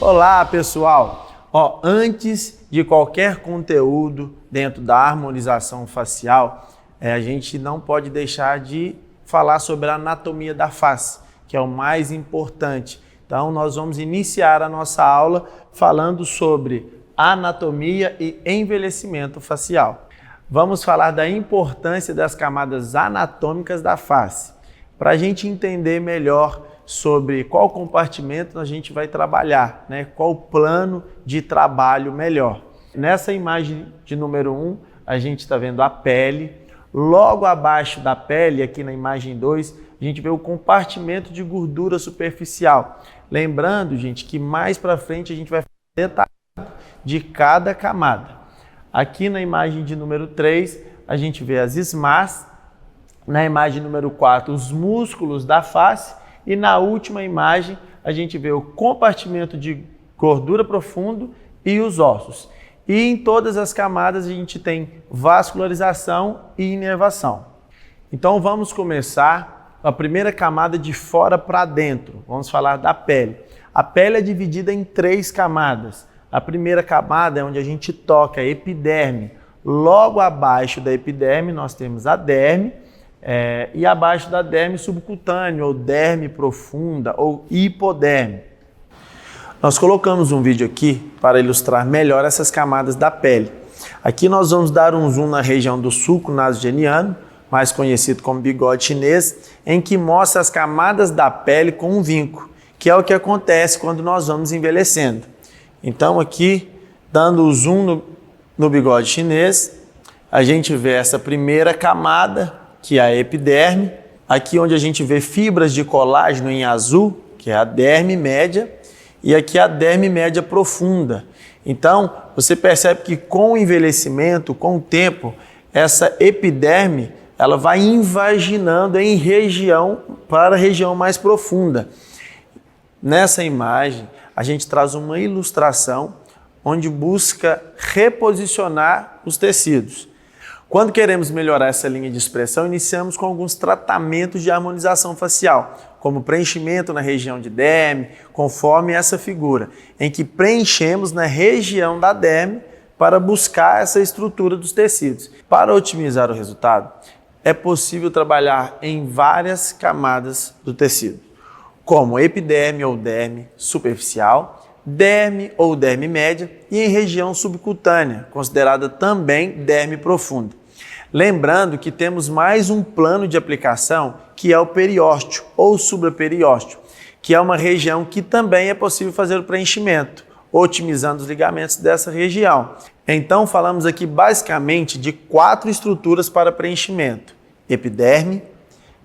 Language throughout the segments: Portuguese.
Olá, pessoal! Antes de qualquer conteúdo dentro da harmonização facial, a gente não pode deixar de falar sobre a anatomia da face, que é o mais importante. Então, nós vamos iniciar a nossa aula falando sobre anatomia e envelhecimento facial. Vamos falar da importância das camadas anatômicas da face, para a gente entender melhor sobre qual compartimento a gente vai trabalhar, qual o plano de trabalho melhor. Nessa imagem de número 1, a gente está vendo a pele. Logo abaixo da pele, aqui na imagem 2, a gente vê o compartimento de gordura superficial. Lembrando, gente, que mais para frente a gente vai fazer detalhe de cada camada. Aqui na imagem de número 3, a gente vê as esmás. Na imagem número 4, os músculos da face. E na última imagem, a gente vê o compartimento de gordura profundo e os ossos. E em todas as camadas a gente tem vascularização e inervação. Então vamos começar a primeira camada de fora para dentro. Vamos falar da pele. A pele é dividida em 3 camadas. A primeira camada é onde a gente toca a epiderme. Logo abaixo da epiderme nós temos a derme. E abaixo da derme subcutânea, ou derme profunda, ou hipoderme. Nós colocamos um vídeo aqui para ilustrar melhor essas camadas da pele. Aqui nós vamos dar um zoom na região do sulco nasogeniano, mais conhecido como bigode chinês, em que mostra as camadas da pele com um vinco, que é o que acontece quando nós vamos envelhecendo. Então aqui, dando o zoom no bigode chinês, a gente vê essa primeira camada, que é a epiderme, aqui onde a gente vê fibras de colágeno em azul, que é a derme média, e aqui a derme média profunda. Então, você percebe que com o envelhecimento, com o tempo, essa epiderme, ela vai invaginando em região para a região mais profunda. Nessa imagem, a gente traz uma ilustração onde busca reposicionar os tecidos. Quando queremos melhorar essa linha de expressão, iniciamos com alguns tratamentos de harmonização facial, como preenchimento na região de derme, conforme essa figura, em que preenchemos na região da derme para buscar essa estrutura dos tecidos. Para otimizar o resultado, é possível trabalhar em várias camadas do tecido, como epiderme ou derme superficial, derme ou derme média e em região subcutânea, considerada também derme profunda. Lembrando que temos mais um plano de aplicação, que é o periósteo ou supraperiósteo, que é uma região que também é possível fazer o preenchimento, otimizando os ligamentos dessa região. Então falamos aqui basicamente de 4 estruturas para preenchimento: epiderme,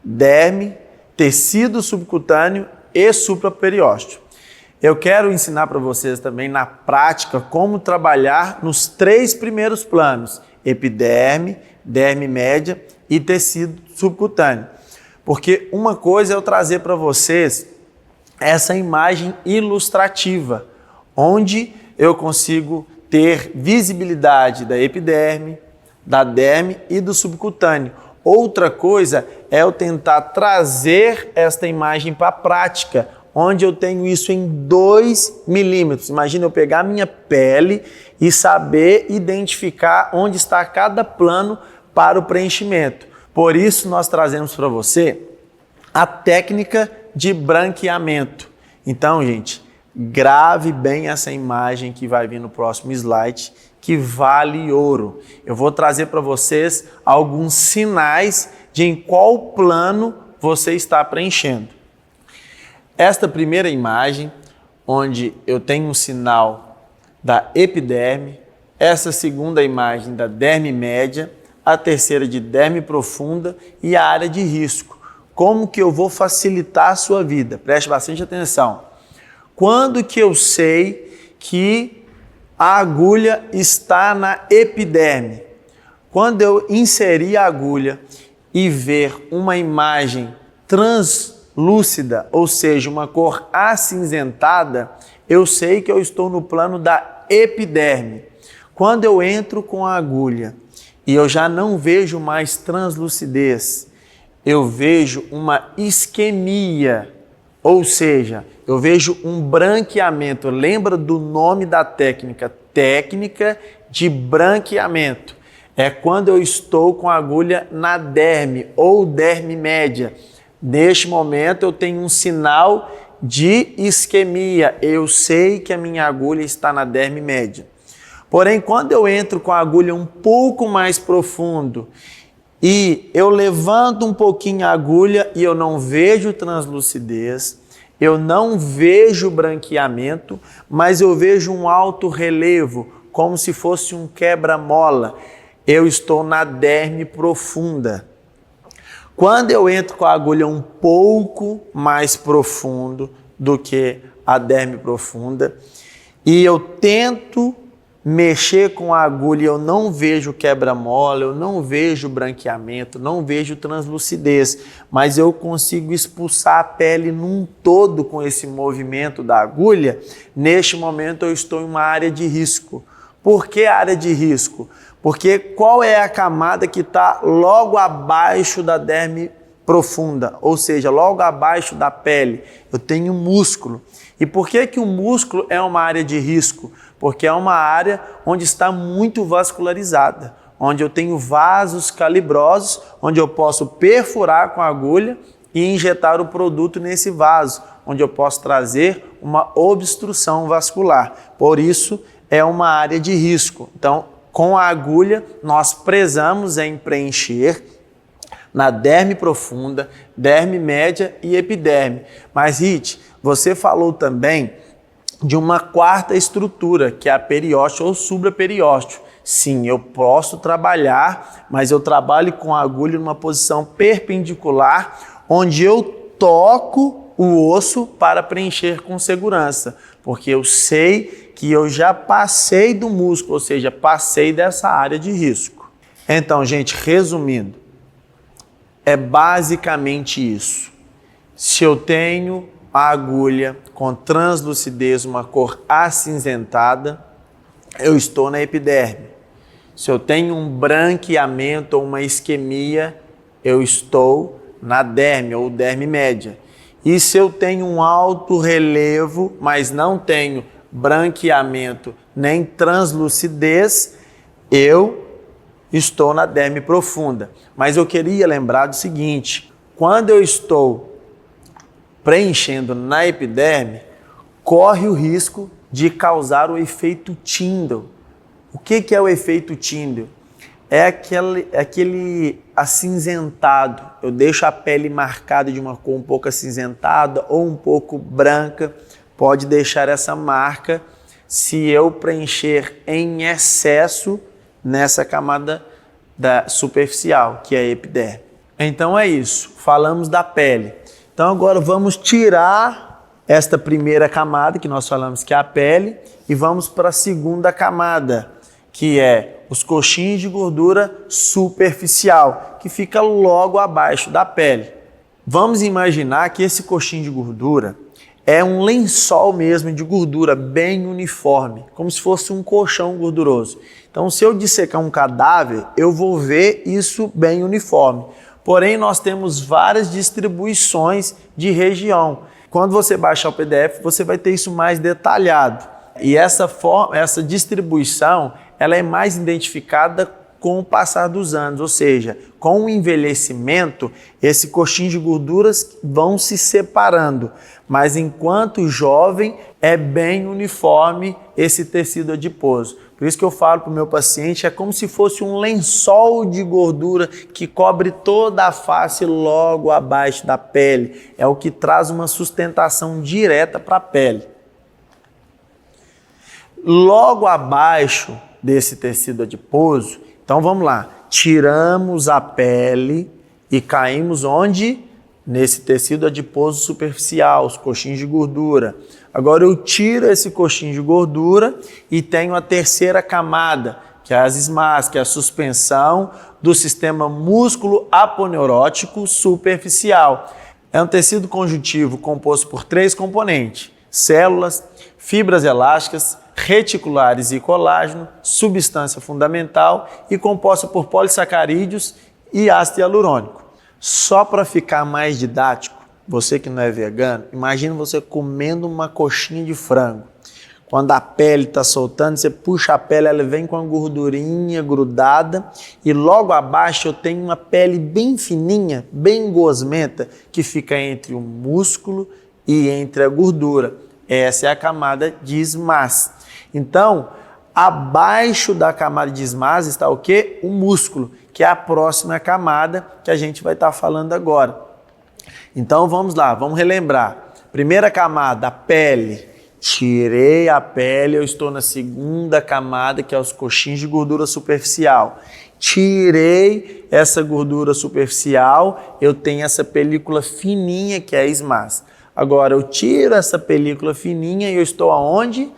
derme, tecido subcutâneo e supraperiósteo. Eu quero ensinar para vocês também na prática como trabalhar nos 3 primeiros planos: epiderme, derme média e tecido subcutâneo. Porque uma coisa é eu trazer para vocês essa imagem ilustrativa, onde eu consigo ter visibilidade da epiderme, da derme e do subcutâneo. Outra coisa é eu tentar trazer esta imagem para a prática, onde eu tenho isso em 2 milímetros. Imagina eu pegar a minha pele e saber identificar onde está cada plano para o preenchimento. Por isso nós trazemos para você a técnica de branqueamento. Então, gente, grave bem essa imagem que vai vir no próximo slide, que vale ouro. Eu vou trazer para vocês alguns sinais de em qual plano você está preenchendo. Esta primeira imagem, onde eu tenho um sinal da epiderme, essa segunda imagem da derme média, a terceira de derme profunda e a área de risco. Como que eu vou facilitar a sua vida? Preste bastante atenção. Quando que eu sei que a agulha está na epiderme? Quando eu inserir a agulha e ver uma imagem translúcida, ou seja, uma cor acinzentada, eu sei que eu estou no plano da epiderme. Quando eu entro com a agulha e eu já não vejo mais translucidez, eu vejo uma isquemia, ou seja, eu vejo um branqueamento. Lembra do nome da técnica? Técnica de branqueamento. É quando eu estou com a agulha na derme ou derme média. Neste momento eu tenho um sinal de isquemia. Eu sei que a minha agulha está na derme média. Porém, quando eu entro com a agulha um pouco mais profundo e eu levanto um pouquinho a agulha e eu não vejo translucidez, eu não vejo branqueamento, mas eu vejo um alto relevo, como se fosse um quebra-mola. Eu estou na derme profunda. Quando eu entro com a agulha um pouco mais profundo do que a derme profunda e eu tento mexer com a agulha, eu não vejo quebra-mola, eu não vejo branqueamento, não vejo translucidez, mas eu consigo expulsar a pele num todo com esse movimento da agulha. Neste momento eu estou em uma área de risco. Por que área de risco? Porque qual é a camada que está logo abaixo da derme profunda, ou seja, logo abaixo da pele? Eu tenho músculo. E por que o músculo é uma área de risco? Porque é uma área onde está muito vascularizada, onde eu tenho vasos calibrosos, onde eu posso perfurar com a agulha e injetar o produto nesse vaso, onde eu posso trazer uma obstrução vascular. Por isso, é uma área de risco. Então, com a agulha, nós prezamos em preencher na derme profunda, derme média e epiderme. Mas, Rit, você falou também de uma quarta estrutura, que é a periósteo ou supraperiósteo. Sim, eu posso trabalhar, mas eu trabalho com a agulha numa posição perpendicular, onde eu toco o osso para preencher com segurança, porque eu sei que eu já passei do músculo, ou seja, passei dessa área de risco. Então, gente, resumindo, é basicamente isso. Se eu tenho a agulha com translucidez, uma cor acinzentada, eu estou na epiderme. Se eu tenho um branqueamento ou uma isquemia, eu estou na derme ou derme média. E se eu tenho um alto relevo, mas não tenho branqueamento nem translucidez, eu estou na derme profunda. Mas eu queria lembrar do seguinte: quando eu estou preenchendo na epiderme, corre o risco de causar o efeito Tyndall. O que é o efeito Tyndall? É aquele acinzentado. Eu deixo a pele marcada de uma cor um pouco acinzentada ou um pouco branca. Pode deixar essa marca se eu preencher em excesso nessa camada superficial, que é a epiderme. Então é isso, falamos da pele. Então agora vamos tirar esta primeira camada, que nós falamos que é a pele, e vamos para a segunda camada, que é os coxins de gordura superficial, que fica logo abaixo da pele. Vamos imaginar que esse coxinho de gordura é um lençol mesmo de gordura bem uniforme, como se fosse um colchão gorduroso. Então, se eu dissecar um cadáver, eu vou ver isso bem uniforme. Porém, nós temos várias distribuições de região. Quando você baixar o PDF, você vai ter isso mais detalhado. E essa distribuição, ela é mais identificada com o passar dos anos, ou seja, com o envelhecimento, esse coxinho de gorduras vão se separando, mas enquanto jovem é bem uniforme esse tecido adiposo. Por isso que eu falo para o meu paciente, é como se fosse um lençol de gordura que cobre toda a face logo abaixo da pele. É o que traz uma sustentação direta para a pele. Logo abaixo desse tecido adiposo, então vamos lá, tiramos a pele e caímos onde? Nesse tecido adiposo superficial, os coxinhos de gordura. Agora eu tiro esse coxinho de gordura e tenho a terceira camada, que é as SMAS, que é a suspensão do sistema músculo aponeurótico superficial. É um tecido conjuntivo composto por 3 componentes. células, fibras elásticas, reticulares e colágeno, substância fundamental e composta por polissacarídeos e ácido hialurônico. Só para ficar mais didático, você que não é vegano, imagina você comendo uma coxinha de frango. Quando a pele está soltando, você puxa a pele, ela vem com a gordurinha grudada e logo abaixo eu tenho uma pele bem fininha, bem gosmenta, que fica entre o músculo e entre a gordura. Essa é a camada de SMAS. Então, abaixo da camada de SMAS está o quê? O músculo, que é a próxima camada que a gente vai estar falando agora. Então vamos lá, vamos relembrar. Primeira camada, a pele. Tirei a pele, eu estou na segunda camada, que é os coxins de gordura superficial. Tirei essa gordura superficial, eu tenho essa película fininha, que é a SMAS. Agora eu tiro essa película fininha e eu estou aonde?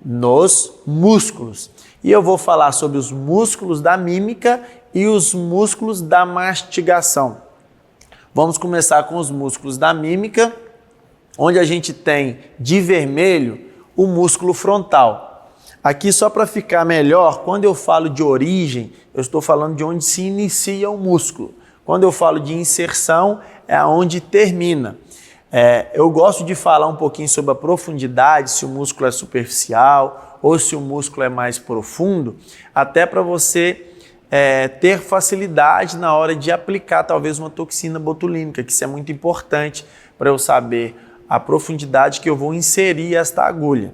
Nos músculos. E eu vou falar sobre os músculos da mímica e os músculos da mastigação. Vamos começar com os músculos da mímica, onde a gente tem de vermelho o músculo frontal. Aqui, só para ficar melhor, quando eu falo de origem, eu estou falando de onde se inicia o músculo. Quando eu falo de inserção, é onde termina. Eu gosto de falar um pouquinho sobre a profundidade, se o músculo é superficial ou se o músculo é mais profundo, até para você ter facilidade na hora de aplicar talvez uma toxina botulínica, que isso é muito importante para eu saber a profundidade que eu vou inserir esta agulha.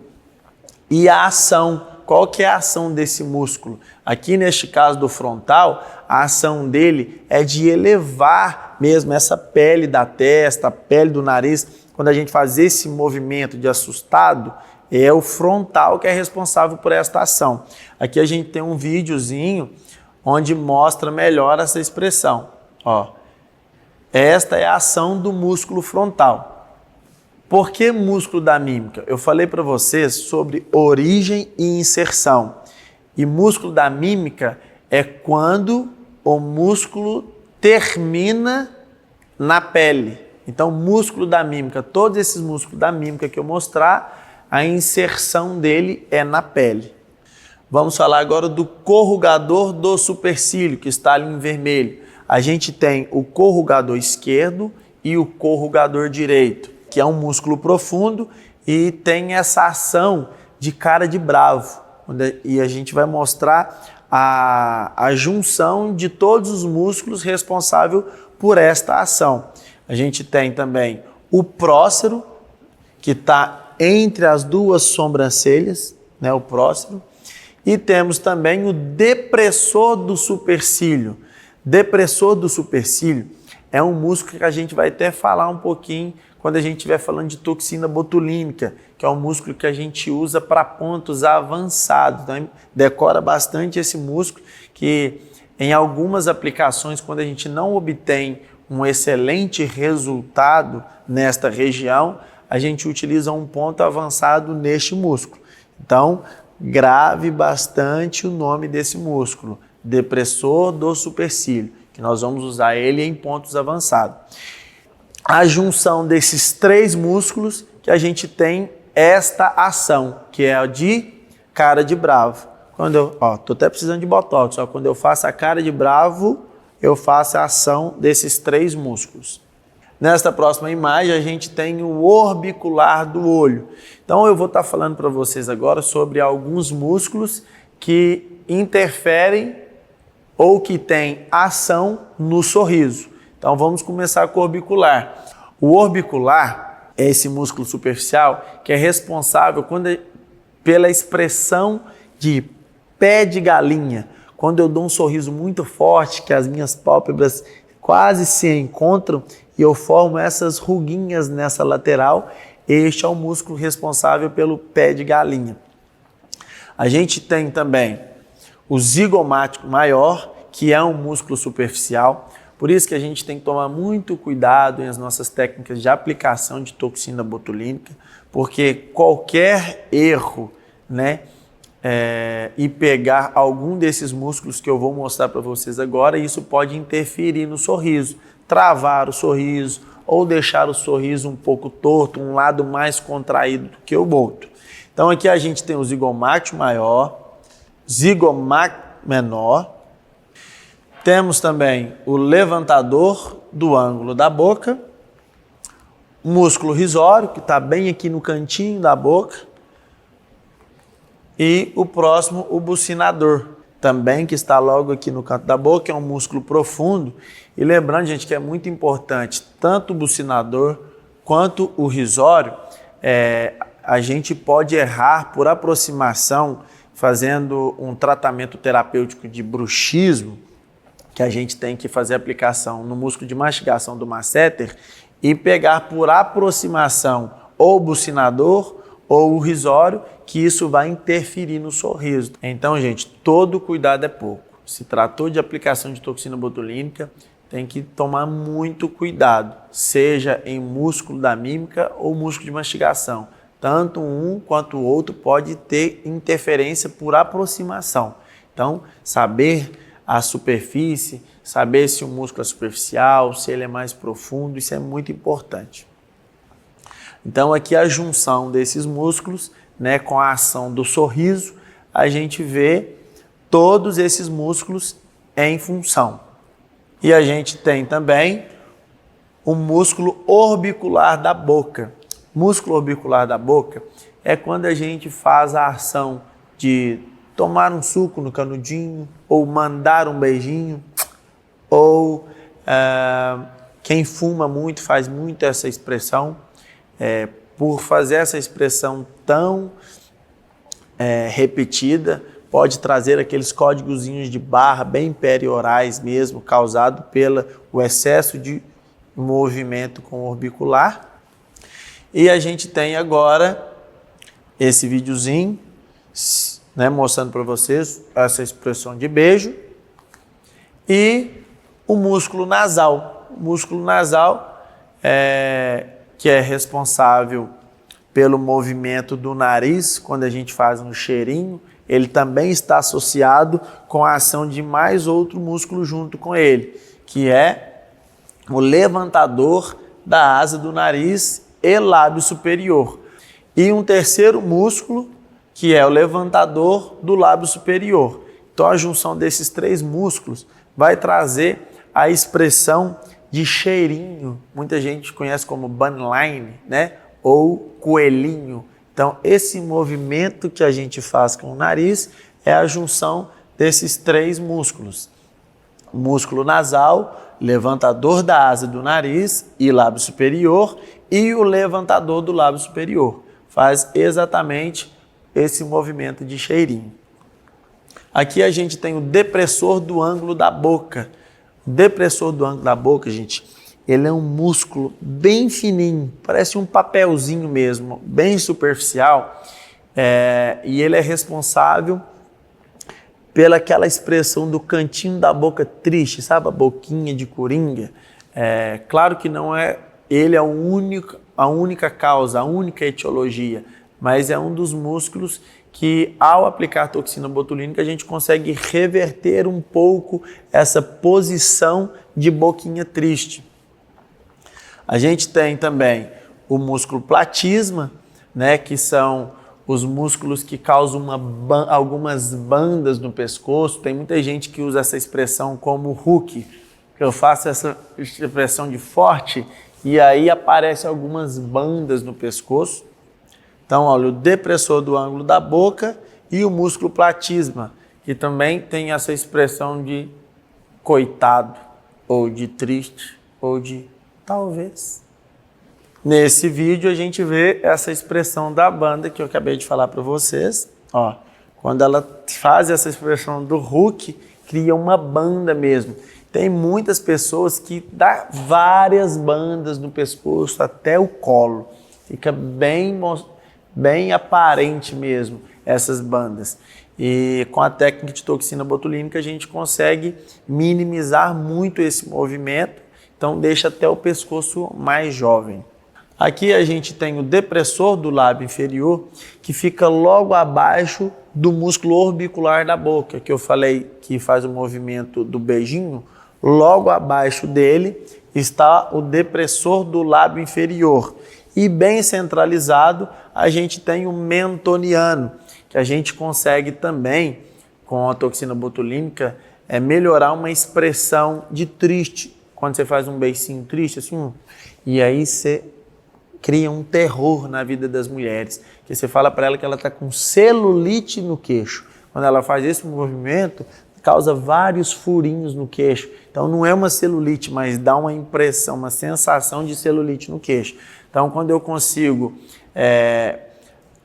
E a ação, qual que é a ação desse músculo? Aqui neste caso do frontal, a ação dele é de elevar mesmo essa pele da testa, a pele do nariz. Quando a gente faz esse movimento de assustado, é o frontal que é responsável por esta ação. Aqui a gente tem um videozinho onde mostra melhor essa expressão. Ó, esta é a ação do músculo frontal. Por que músculo da mímica? Eu falei para vocês sobre origem e inserção. E músculo da mímica é quando o músculo termina na pele. Então, músculo da mímica, todos esses músculos da mímica que eu mostrar, a inserção dele é na pele. Vamos falar agora do corrugador do supercílio, que está ali em vermelho. A gente tem o corrugador esquerdo e o corrugador direito, que é um músculo profundo e tem essa ação de cara de bravo. E a gente vai mostrar a junção de todos os músculos responsáveis por esta ação. A gente tem também o prócero, que está entre as duas sobrancelhas, né, o prócero. E temos também o depressor do supercílio. Depressor do supercílio é um músculo que a gente vai até falar um pouquinho quando a gente estiver falando de toxina botulínica, que é um músculo que a gente usa para pontos avançados. Então, decora bastante esse músculo, que em algumas aplicações, quando a gente não obtém um excelente resultado nesta região, a gente utiliza um ponto avançado neste músculo. Então, grave bastante o nome desse músculo, depressor do supercílio, que nós vamos usar ele em pontos avançados. A junção desses três músculos que a gente tem esta ação, que é a de cara de bravo. Quando eu, tô até precisando de botox, quando eu faço a cara de bravo, eu faço a ação desses três músculos. Nesta próxima imagem, a gente tem o orbicular do olho. Então, eu vou estar falando para vocês agora sobre alguns músculos que interferem ou que têm ação no sorriso. Então, vamos começar com o orbicular. O orbicular é esse músculo superficial que é responsável pela expressão de pé de galinha. Quando eu dou um sorriso muito forte, que as minhas pálpebras quase se encontram e eu formo essas ruguinhas nessa lateral, este é o músculo responsável pelo pé de galinha. A gente tem também o zigomático maior, que é um músculo superficial, por isso que a gente tem que tomar muito cuidado nas nossas técnicas de aplicação de toxina botulínica, porque qualquer erro, e pegar algum desses músculos que eu vou mostrar para vocês agora, isso pode interferir no sorriso, travar o sorriso ou deixar o sorriso um pouco torto, um lado mais contraído do que o outro. Então aqui a gente tem o zigomático maior, zigomático menor. Temos também o levantador do ângulo da boca, o músculo risório, que está bem aqui no cantinho da boca, e o próximo, o bucinador, também que está logo aqui no canto da boca, é um músculo profundo. E lembrando, gente, que é muito importante, tanto o bucinador quanto o risório, a gente pode errar por aproximação, fazendo um tratamento terapêutico de bruxismo, que a gente tem que fazer aplicação no músculo de mastigação do masseter e pegar por aproximação ou o bucinador ou o risório, que isso vai interferir no sorriso. Então, gente, todo cuidado é pouco. Se tratou de aplicação de toxina botulínica, tem que tomar muito cuidado, seja em músculo da mímica ou músculo de mastigação. Tanto um quanto o outro pode ter interferência por aproximação. Então, saber a superfície, saber se o músculo é superficial, se ele é mais profundo, isso é muito importante. Então, aqui a junção desses músculos, né, com a ação do sorriso, a gente vê todos esses músculos em função. E a gente tem também o músculo orbicular da boca. Músculo orbicular da boca é quando a gente faz a ação de tomar um suco no canudinho, ou mandar um beijinho, ou quem fuma muito faz muito essa expressão. Por fazer essa expressão tão repetida, pode trazer aqueles códigozinhos de barra bem periorais mesmo, causado pelo excesso de movimento com o orbicular. E a gente tem agora esse videozinho, né, mostrando para vocês essa expressão de beijo e o músculo nasal. O músculo nasal que é responsável pelo movimento do nariz, quando a gente faz um cheirinho, ele também está associado com a ação de mais outro músculo junto com ele, que é o levantador da asa do nariz e lábio superior. E um terceiro músculo, que é o levantador do lábio superior. Então a junção desses três músculos vai trazer a expressão de cheirinho, muita gente conhece como bunline, né? Ou coelhinho. Então, esse movimento que a gente faz com o nariz é a junção desses três músculos. O músculo nasal, levantador da asa do nariz e lábio superior, e o levantador do lábio superior. Faz exatamente esse movimento de cheirinho. Aqui a gente tem o depressor do ângulo da boca. O depressor do ângulo da boca, gente, ele é um músculo bem fininho, parece um papelzinho mesmo, bem superficial, e ele é responsável pelaquela expressão do cantinho da boca triste, sabe? A boquinha de coringa. Claro que não é ele a única causa, a única etiologia, mas é um dos músculos que, ao aplicar toxina botulínica, a gente consegue reverter um pouco essa posição de boquinha triste. A gente tem também o músculo platisma, né, que são os músculos que causam algumas bandas no pescoço. Tem muita gente que usa essa expressão como Hulk, que eu faço essa expressão de forte e aí aparecem algumas bandas no pescoço. Então, olha, o depressor do ângulo da boca e o músculo platisma, que também tem essa expressão de coitado, ou de triste, ou de talvez. Nesse vídeo a gente vê essa expressão da banda que eu acabei de falar para vocês. Ó, quando ela faz essa expressão do Hulk, cria uma banda mesmo. Tem muitas pessoas que dá várias bandas no pescoço até o colo. Fica bem aparente mesmo essas bandas. E com a técnica de toxina botulínica a gente consegue minimizar muito esse movimento, então deixa até o pescoço mais jovem. Aqui a gente tem o depressor do lábio inferior, que fica logo abaixo do músculo orbicular da boca, que eu falei que faz o movimento do beijinho. Logo abaixo dele está o depressor do lábio inferior. E bem centralizado, a gente tem o mentoniano, que a gente consegue também, com a toxina botulínica, melhorar uma expressão de triste. Quando você faz um beicinho triste, assim, e aí você cria um terror na vida das mulheres, que você fala para ela que ela está com celulite no queixo. Quando ela faz esse movimento, causa vários furinhos no queixo. Então não é uma celulite, mas dá uma impressão, uma sensação de celulite no queixo. Então quando eu consigo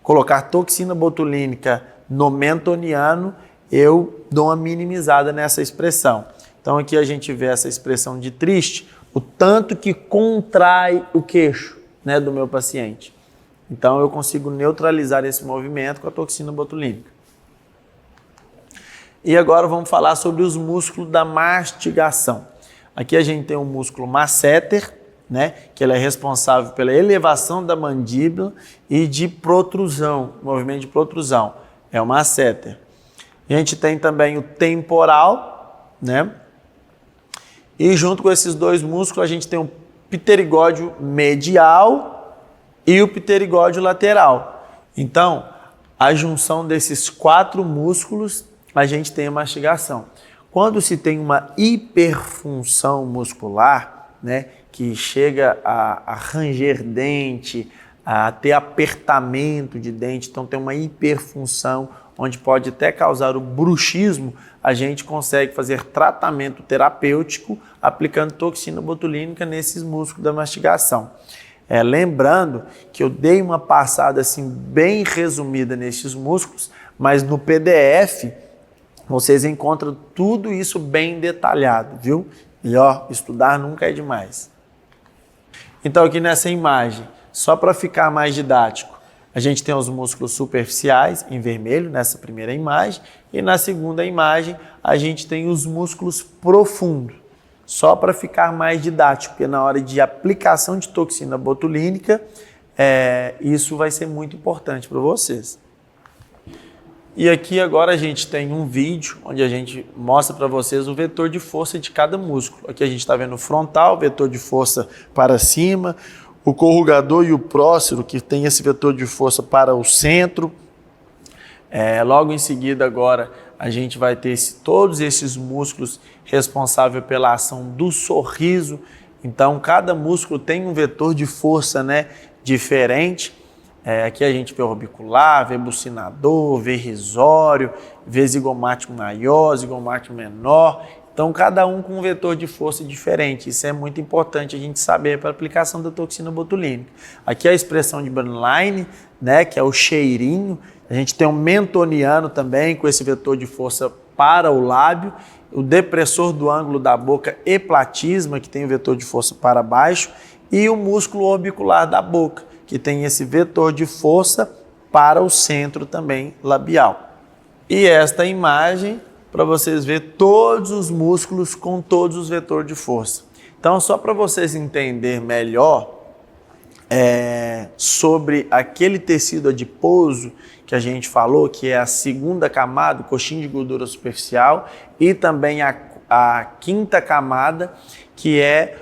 colocar toxina botulínica no mentoniano, eu dou uma minimizada nessa expressão. Então aqui a gente vê essa expressão de triste, o tanto que contrai o queixo, né, do meu paciente. Então eu consigo neutralizar esse movimento com a toxina botulínica. E agora vamos falar sobre os músculos da mastigação. Aqui a gente tem o músculo masseter, né, que ele é responsável pela elevação da mandíbula e de protrusão, movimento de protrusão, é o masseter. A gente tem também o temporal, né? E junto com esses dois músculos a gente tem o pterigódeo medial e o pterigódeo lateral. Então, a junção desses 4 músculos, a gente tem a mastigação. Quando se tem uma hiperfunção muscular, né, que chega a ranger dente, a ter apertamento de dente, então tem uma hiperfunção, onde pode até causar o bruxismo, a gente consegue fazer tratamento terapêutico aplicando toxina botulínica nesses músculos da mastigação. Lembrando que eu dei uma passada assim bem resumida nesses músculos, mas no PDF vocês encontram tudo isso bem detalhado, viu? E estudar nunca é demais. Então aqui nessa imagem, só para ficar mais didático, a gente tem os músculos superficiais em vermelho nessa primeira imagem e na segunda imagem a gente tem os músculos profundos. Só para ficar mais didático, porque na hora de aplicação de toxina botulínica, isso vai ser muito importante para vocês. E aqui agora a gente tem um vídeo onde a gente mostra para vocês o vetor de força de cada músculo. Aqui a gente está vendo o frontal, vetor de força para cima, o corrugador e o prócero, que tem esse vetor de força para o centro. Logo em seguida agora a gente vai ter todos esses músculos responsáveis pela ação do sorriso. Então cada músculo tem um vetor de força, né, diferente. Aqui a gente vê orbicular, vê bucinador, vê risório, vê zigomático maior, zigomático menor. Então, cada um com um vetor de força diferente. Isso é muito importante a gente saber para a aplicação da toxina botulínica. Aqui a expressão de Bernheim, né, que é o cheirinho. A gente tem um mentoniano também com esse vetor de força para o lábio. O depressor do ângulo da boca e platisma, que tem o vetor de força para baixo. E o músculo orbicular da boca, que tem esse vetor de força para o centro também labial. E esta imagem, para vocês verem todos os músculos com todos os vetores de força. Então, só para vocês entenderem melhor sobre aquele tecido adiposo que a gente falou, que é a segunda camada, o coxinho de gordura superficial, e também a quinta camada, que é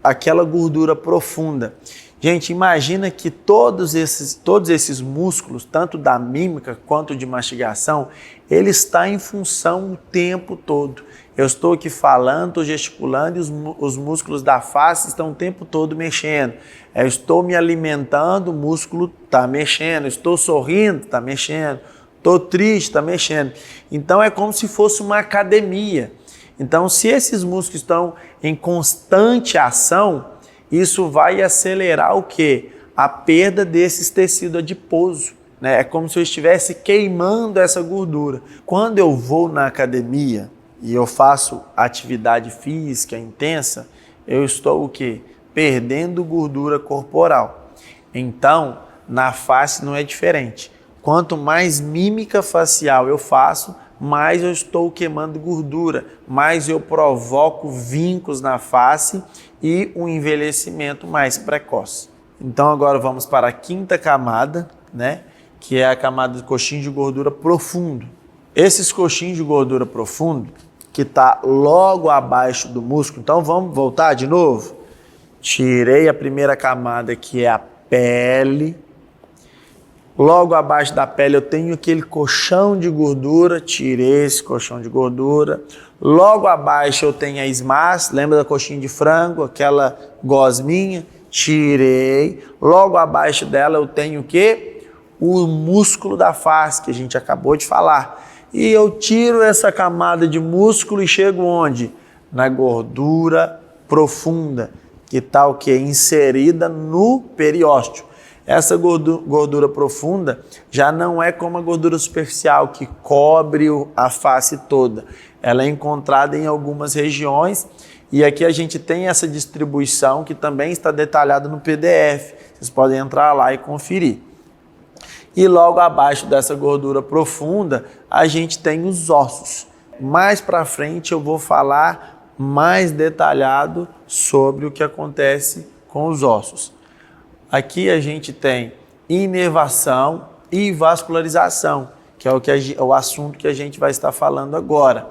aquela gordura profunda. Gente, imagina que todos esses músculos, tanto da mímica quanto de mastigação, ele está em função o tempo todo. Eu estou aqui falando, estou gesticulando e os músculos da face estão o tempo todo mexendo. Eu estou me alimentando, o músculo está mexendo. Estou sorrindo, está mexendo. Estou triste, está mexendo. Então é como se fosse uma academia. Então, se esses músculos estão em constante ação, isso vai acelerar o quê? A perda desses tecidos adiposos, né? É como se eu estivesse queimando essa gordura. Quando eu vou na academia e eu faço atividade física intensa, eu estou o quê? Perdendo gordura corporal. Então, na face não é diferente. Quanto mais mímica facial eu faço, mais eu estou queimando gordura, mais eu provoco vincos na face e um envelhecimento mais precoce. Então agora vamos para a quinta camada, né, que é a camada de coxinho de gordura profundo. Esses coxinhos de gordura profundo, que está logo abaixo do músculo, então vamos voltar de novo? tirei a primeira camada, que é a pele. Logo abaixo da pele eu tenho aquele colchão de gordura, tirei esse colchão de gordura. Logo abaixo eu tenho a SMAS, lembra da coxinha de frango, aquela gosminha? Tirei. Logo abaixo dela eu tenho o quê? O músculo da face, que a gente acabou de falar. E eu tiro essa camada de músculo e chego onde? Na gordura profunda, que está o quê? Inserida no periósteo. Essa gordura profunda já não é como a gordura superficial, que cobre a face toda. Ela é encontrada em algumas regiões e aqui a gente tem essa distribuição que também está detalhada no PDF. Vocês podem entrar lá e conferir. E logo abaixo dessa gordura profunda, a gente tem os ossos. Mais para frente eu vou falar mais detalhado sobre o que acontece com os ossos. Aqui a gente tem inervação e vascularização, que é o assunto que a gente vai estar falando agora.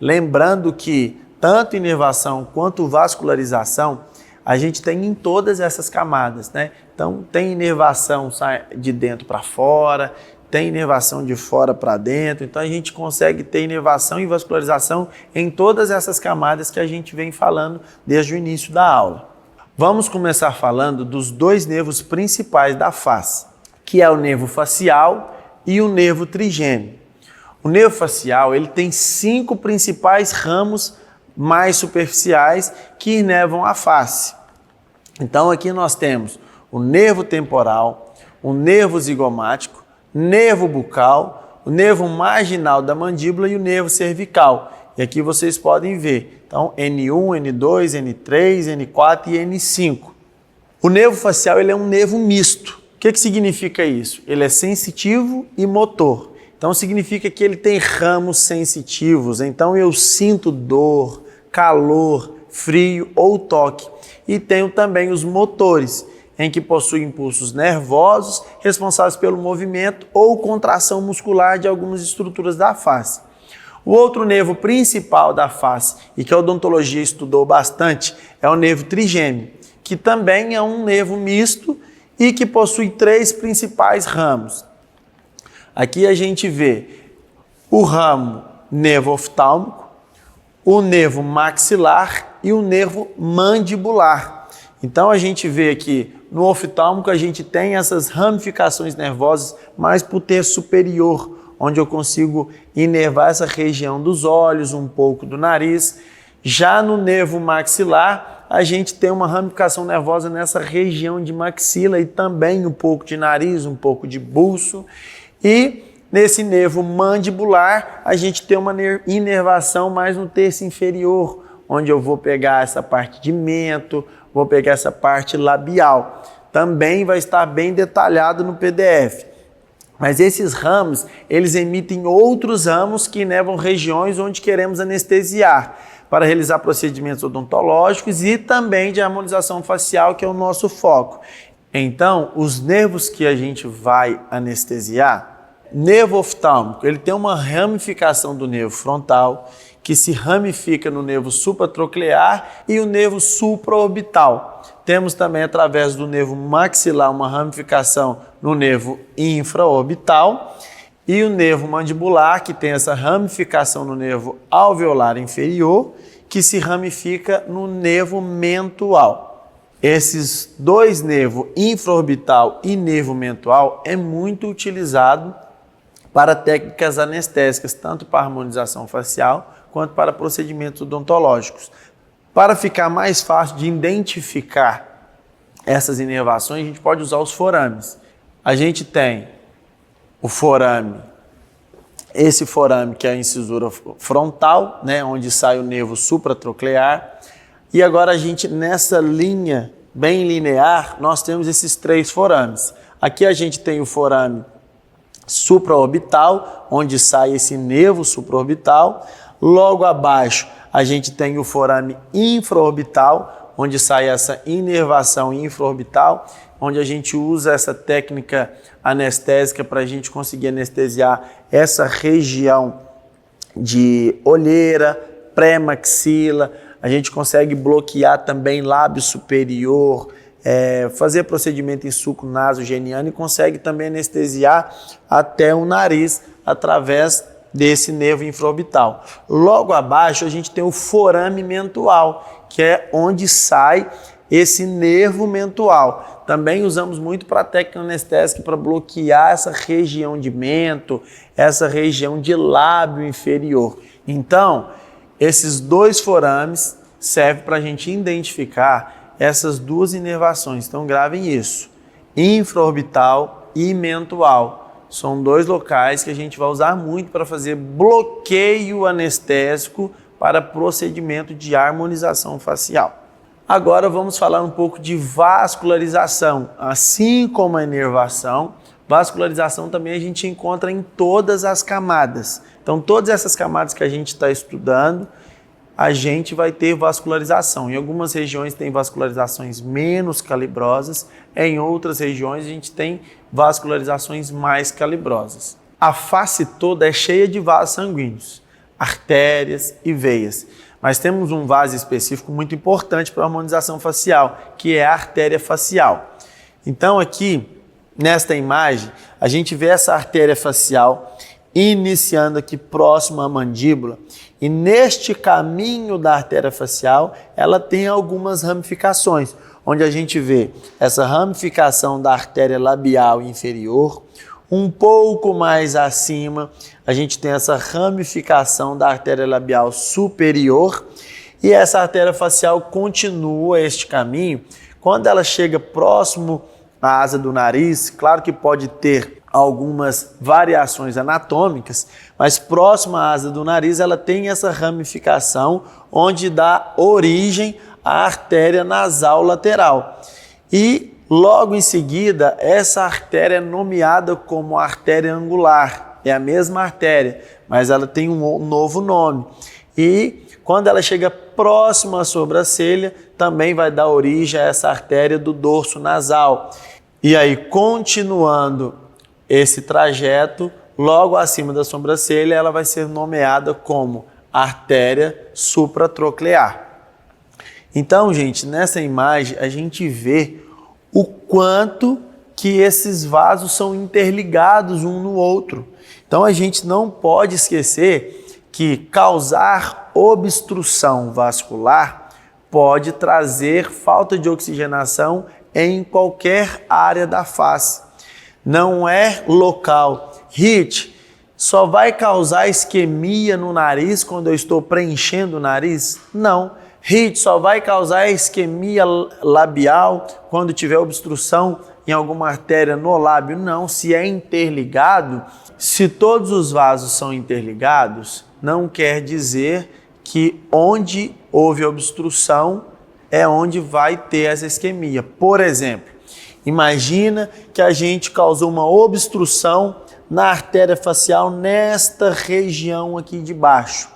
Lembrando que tanto inervação quanto vascularização, a gente tem em todas essas camadas, né? Então, tem inervação de dentro para fora, tem inervação de fora para dentro, então a gente consegue ter inervação e vascularização em todas essas camadas que a gente vem falando desde o início da aula. Vamos começar falando dos dois nervos principais da face, que é o nervo facial e o nervo trigêmeo. O nervo facial ele tem 5 principais ramos mais superficiais que inervam a face. Então aqui nós temos o nervo temporal, o nervo zigomático, nervo bucal, o nervo marginal da mandíbula e o nervo cervical. E aqui vocês podem ver, então, N1, N2, N3, N4 e N5. O nervo facial ele é um nervo misto. O que significa isso? Ele é sensitivo e motor. Então, significa que ele tem ramos sensitivos. Então, eu sinto dor, calor, frio ou toque. E tenho também os motores, em que possui impulsos nervosos responsáveis pelo movimento ou contração muscular de algumas estruturas da face. O outro nervo principal da face, e que a odontologia estudou bastante, é o nervo trigêmeo, que também é um nervo misto e que possui 3 principais ramos. Aqui a gente vê o ramo nervo oftálmico, o nervo maxilar e o nervo mandibular. Então a gente vê aqui no oftálmico a gente tem essas ramificações nervosas mais para o terço superior, onde eu consigo inervar essa região dos olhos, um pouco do nariz. Já no nervo maxilar, a gente tem uma ramificação nervosa nessa região de maxila e também um pouco de nariz, um pouco de buço. E nesse nervo mandibular, a gente tem uma inervação mais no terço inferior, onde eu vou pegar essa parte de mento, vou pegar essa parte labial. Também vai estar bem detalhado no PDF. Mas esses ramos, eles emitem outros ramos que inervam regiões onde queremos anestesiar para realizar procedimentos odontológicos e também de harmonização facial, que é o nosso foco. Então, os nervos que a gente vai anestesiar, nervo oftálmico, ele tem uma ramificação do nervo frontal, que se ramifica no nervo supratroclear e o nervo supraorbital. Temos também, através do nervo maxilar, uma ramificação no nervo infraorbital e o nervo mandibular, que tem essa ramificação no nervo alveolar inferior, que se ramifica no nervo mentual. Esses dois nervos, infraorbital e nervo mentual, é muito utilizado para técnicas anestésicas, tanto para harmonização facial quanto para procedimentos odontológicos. Para ficar mais fácil de identificar essas inervações, a gente pode usar os forames. A gente tem o forame, esse forame que é a incisura frontal, né, onde sai o nervo supratroclear. E agora a gente, nessa linha bem linear, nós temos esses 3 forames. Aqui a gente tem o forame supraorbital, onde sai esse nervo supraorbital. Logo abaixo, a gente tem o forame infraorbital, onde sai essa inervação infraorbital, onde a gente usa essa técnica anestésica para a gente conseguir anestesiar essa região de olheira, pré-maxila. a gente consegue bloquear também lábio superior, fazer procedimento em sulco nasogeniano e consegue também anestesiar até o nariz através desse nervo infraorbital. Logo abaixo a gente tem o forame mentual, que é onde sai esse nervo mentual. Também usamos muito para técnica anestésica para bloquear essa região de mento, essa região de lábio inferior. Então, esses dois forames servem para a gente identificar essas duas inervações. Então, gravem isso: infraorbital e mentual. São dois locais que a gente vai usar muito para fazer bloqueio anestésico para procedimento de harmonização facial. Agora vamos falar um pouco de vascularização. Assim como a inervação, vascularização também a gente encontra em todas as camadas. Então, todas essas camadas que a gente está estudando, a gente vai ter vascularização. Em algumas regiões tem vascularizações menos calibrosas, em outras regiões a gente tem vascularizações mais calibrosas. A face toda é cheia de vasos sanguíneos, artérias e veias. Mas temos um vaso específico muito importante para a harmonização facial, que é a artéria facial. Então aqui, nesta imagem, a gente vê essa artéria facial iniciando aqui próximo à mandíbula, e neste caminho da artéria facial, ela tem algumas ramificações, onde a gente vê essa ramificação da artéria labial inferior. Um pouco mais acima, a gente tem essa ramificação da artéria labial superior, e essa artéria facial continua este caminho. Quando ela chega próximo à asa do nariz, claro que pode ter algumas variações anatômicas, mas próxima à asa do nariz ela tem essa ramificação onde dá origem à artéria nasal lateral. E logo em seguida, essa artéria é nomeada como artéria angular. É a mesma artéria, mas ela tem um novo nome. E quando ela chega próxima à sobrancelha, também vai dar origem a essa artéria do dorso nasal. E aí, continuando esse trajeto, logo acima da sobrancelha, ela vai ser nomeada como artéria supratroclear. Então, gente, nessa imagem a gente vê o quanto que esses vasos são interligados um no outro. Então, a gente não pode esquecer que causar obstrução vascular pode trazer falta de oxigenação em qualquer área da face. Não é local. HIT só vai causar isquemia no nariz quando eu estou preenchendo o nariz? Não. HIT só vai causar isquemia labial quando tiver obstrução em alguma artéria no lábio? Não. Se é interligado, se todos os vasos são interligados, não quer dizer que onde houve obstrução é onde vai ter essa isquemia. Por exemplo, imagina que a gente causou uma obstrução na artéria facial nesta região aqui de baixo.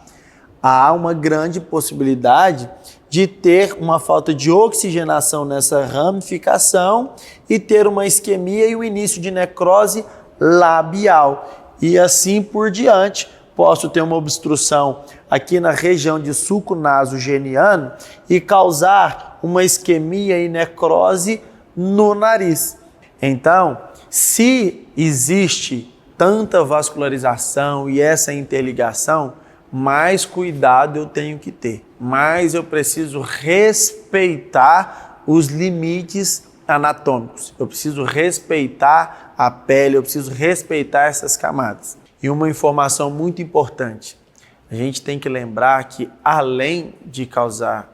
Há uma grande possibilidade de ter uma falta de oxigenação nessa ramificação e ter uma isquemia e o início de necrose labial. E assim por diante, posso ter uma obstrução aqui na região de sulco nasogeniano e causar uma isquemia e necrose no nariz. Então, se existe tanta vascularização e essa interligação, mais cuidado eu tenho que ter, mais eu preciso respeitar os limites anatômicos, eu preciso respeitar a pele, eu preciso respeitar essas camadas. E uma informação muito importante, a gente tem que lembrar que além de causar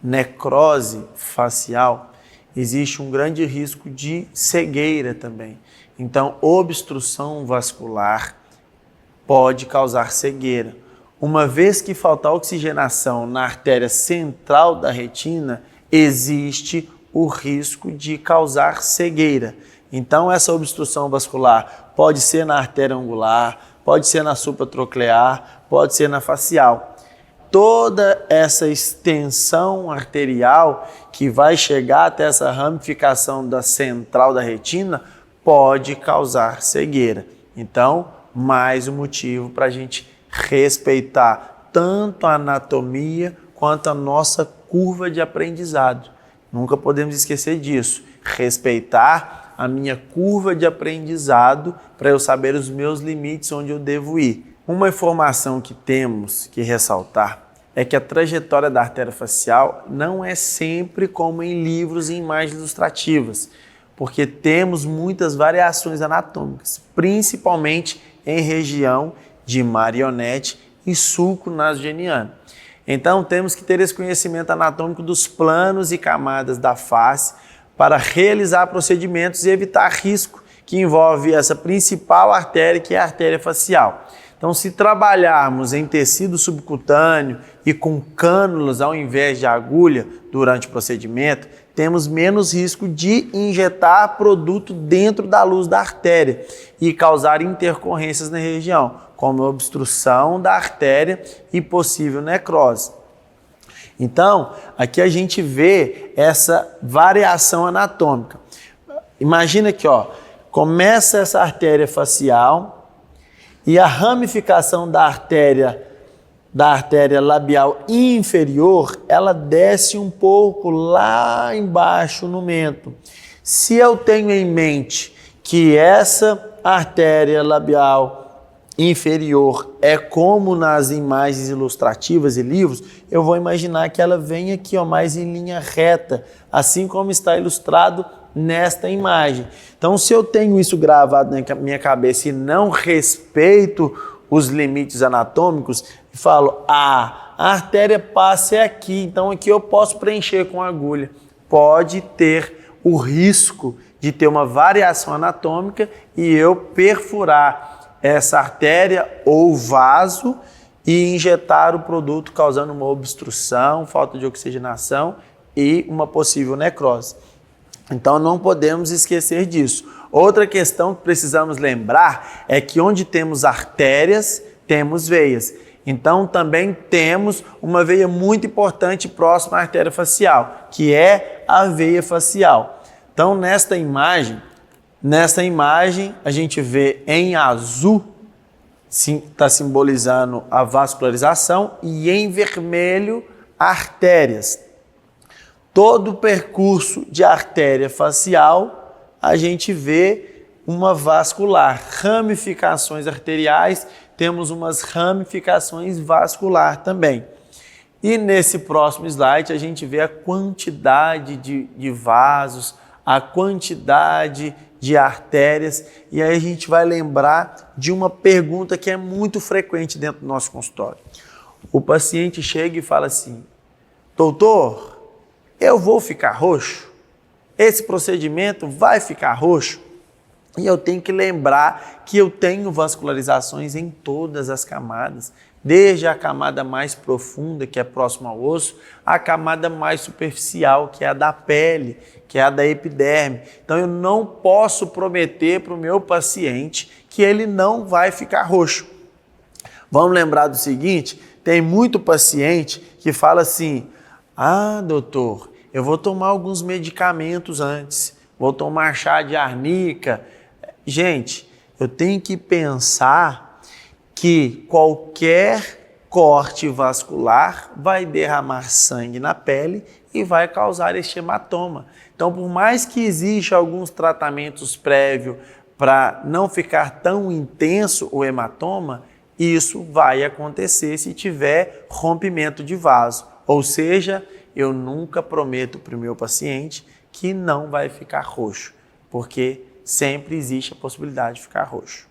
necrose facial, existe um grande risco de cegueira também. Então, obstrução vascular pode causar cegueira. Uma vez que faltar oxigenação na artéria central da retina, existe o risco de causar cegueira. Então, essa obstrução vascular pode ser na artéria angular, pode ser na supratroclear, pode ser na facial. Toda essa extensão arterial que vai chegar até essa ramificação da central da retina pode causar cegueira. Então, mais um motivo para a gente respeitar tanto a anatomia quanto à nossa curva de aprendizado. Nunca podemos esquecer disso. Respeitar a minha curva de aprendizado para eu saber os meus limites, onde eu devo ir. Uma informação que temos que ressaltar é que a trajetória da artéria facial não é sempre como em livros e imagens ilustrativas, porque temos muitas variações anatômicas, principalmente em região de marionete e sulco nasogeniano. Então temos que ter esse conhecimento anatômico dos planos e camadas da face para realizar procedimentos e evitar risco que envolve essa principal artéria, que é a artéria facial. Então, se trabalharmos em tecido subcutâneo e com cânulas ao invés de agulha durante o procedimento, temos menos risco de injetar produto dentro da luz da artéria e causar intercorrências na região, como obstrução da artéria e possível necrose. Então, aqui a gente vê essa variação anatômica. Imagina que, começa essa artéria facial e a ramificação da artéria labial inferior, ela desce um pouco lá embaixo no mento. Se eu tenho em mente que essa artéria labial inferior é como nas imagens ilustrativas e livros, eu vou imaginar que ela vem aqui, mais em linha reta, assim como está ilustrado nesta imagem. Então, se eu tenho isso gravado na minha cabeça e não respeito os limites anatômicos, falo, a artéria passa aqui, então aqui eu posso preencher com agulha. Pode ter o risco de ter uma variação anatômica e eu perfurar essa artéria ou vaso e injetar o produto, causando uma obstrução, falta de oxigenação e uma possível necrose. Então não podemos esquecer disso. Outra questão que precisamos lembrar é que onde temos artérias, temos veias. Então também temos uma veia muito importante próxima à artéria facial, que é a veia facial. Então nesta imagem a gente vê em azul, está simbolizando a vascularização, e em vermelho, artérias. Todo o percurso de artéria facial, a gente vê uma vascular, ramificações arteriais, temos umas ramificações vascular também. E nesse próximo slide a gente vê a quantidade de vasos, a quantidade de artérias, e aí a gente vai lembrar de uma pergunta que é muito frequente dentro do nosso consultório. O paciente chega e fala assim: doutor, eu vou ficar roxo? Esse procedimento vai ficar roxo? E eu tenho que lembrar que eu tenho vascularizações em todas as camadas, desde a camada mais profunda, que é próxima ao osso, a camada mais superficial, que é a da pele, que é a da epiderme. Então eu não posso prometer para o meu paciente que ele não vai ficar roxo. Vamos lembrar do seguinte: tem muito paciente que fala assim: ah, doutor, eu vou tomar alguns medicamentos antes, vou tomar chá de arnica. Gente, eu tenho que pensar que qualquer corte vascular vai derramar sangue na pele e vai causar este hematoma. Então, por mais que exista alguns tratamentos prévios para não ficar tão intenso o hematoma, isso vai acontecer se tiver rompimento de vaso. Ou seja, eu nunca prometo para o meu paciente que não vai ficar roxo, porque sempre existe a possibilidade de ficar roxo.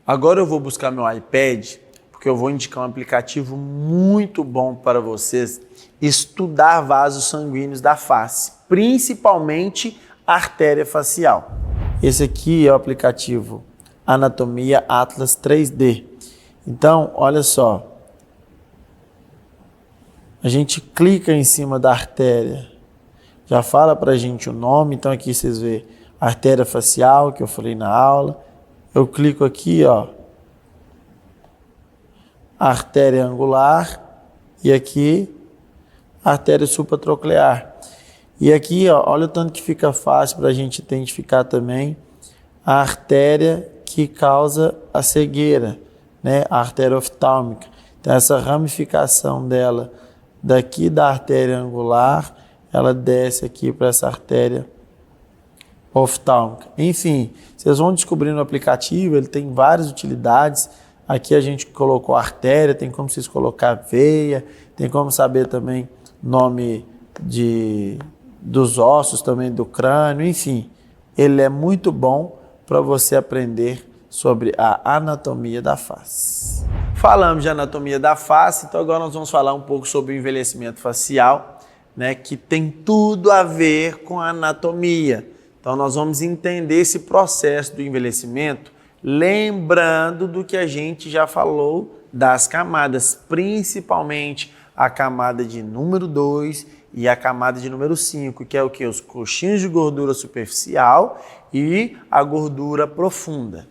Agora eu vou buscar meu iPad, porque eu vou indicar um aplicativo muito bom para vocês estudar vasos sanguíneos da face, principalmente a artéria facial. Esse aqui é o aplicativo Anatomia Atlas 3D. Então, olha só. A gente clica em cima da artéria, já fala para a gente o nome. Então aqui vocês vê artéria facial, que eu falei na aula. Eu clico aqui, artéria angular, e aqui artéria supratroclear. E aqui, olha o tanto que fica fácil para a gente identificar também a artéria que causa a cegueira, né? A artéria oftálmica. Então essa ramificação dela daqui da artéria angular, ela desce aqui para essa artéria oftálmica. Enfim, vocês vão descobrir no aplicativo, ele tem várias utilidades. Aqui a gente colocou artéria, tem como vocês colocar veia, tem como saber também nome dos ossos também do crânio, enfim. Ele é muito bom para você aprender sobre a anatomia da face. Falamos de anatomia da face, então agora nós vamos falar um pouco sobre o envelhecimento facial, né, que tem tudo a ver com a anatomia. Então nós vamos entender esse processo do envelhecimento, lembrando do que a gente já falou das camadas, principalmente a camada de número 2 e a camada de número 5, que é o que? Os coxinhos de gordura superficial e a gordura profunda.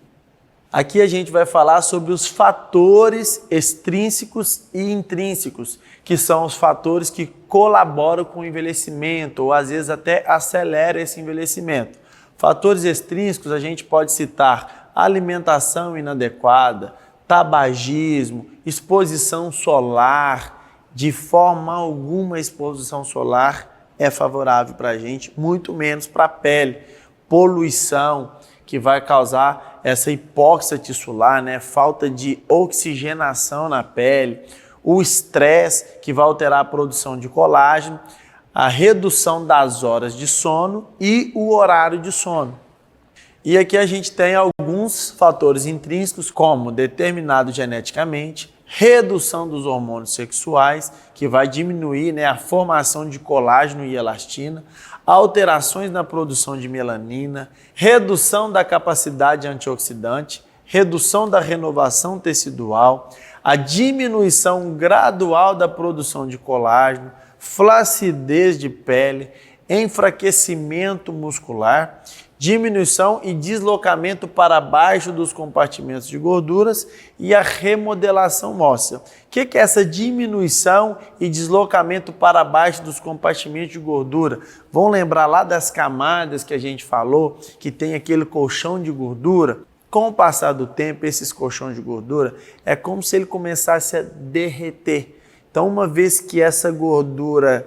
Aqui a gente vai falar sobre os fatores extrínsecos e intrínsecos, que são os fatores que colaboram com o envelhecimento ou às vezes até aceleram esse envelhecimento. Fatores extrínsecos a gente pode citar alimentação inadequada, tabagismo, exposição solar. De forma alguma a exposição solar é favorável para a gente, muito menos para a pele. Poluição, que vai causar essa hipóxia tissular, né? Falta de oxigenação na pele, o estresse, que vai alterar a produção de colágeno, a redução das horas de sono e o horário de sono. E aqui a gente tem alguns fatores intrínsecos, como determinado geneticamente, redução dos hormônios sexuais, que vai diminuir, né, a formação de colágeno e elastina, alterações na produção de melanina, redução da capacidade antioxidante, redução da renovação tecidual, a diminuição gradual da produção de colágeno, flacidez de pele, enfraquecimento muscular, diminuição e deslocamento para baixo dos compartimentos de gorduras e a remodelação óssea. O que é essa diminuição e deslocamento para baixo dos compartimentos de gordura? Vão lembrar lá das camadas que a gente falou, que tem aquele colchão de gordura? Com o passar do tempo, esses colchões de gordura é como se ele começasse a derreter. Então, uma vez que essa gordura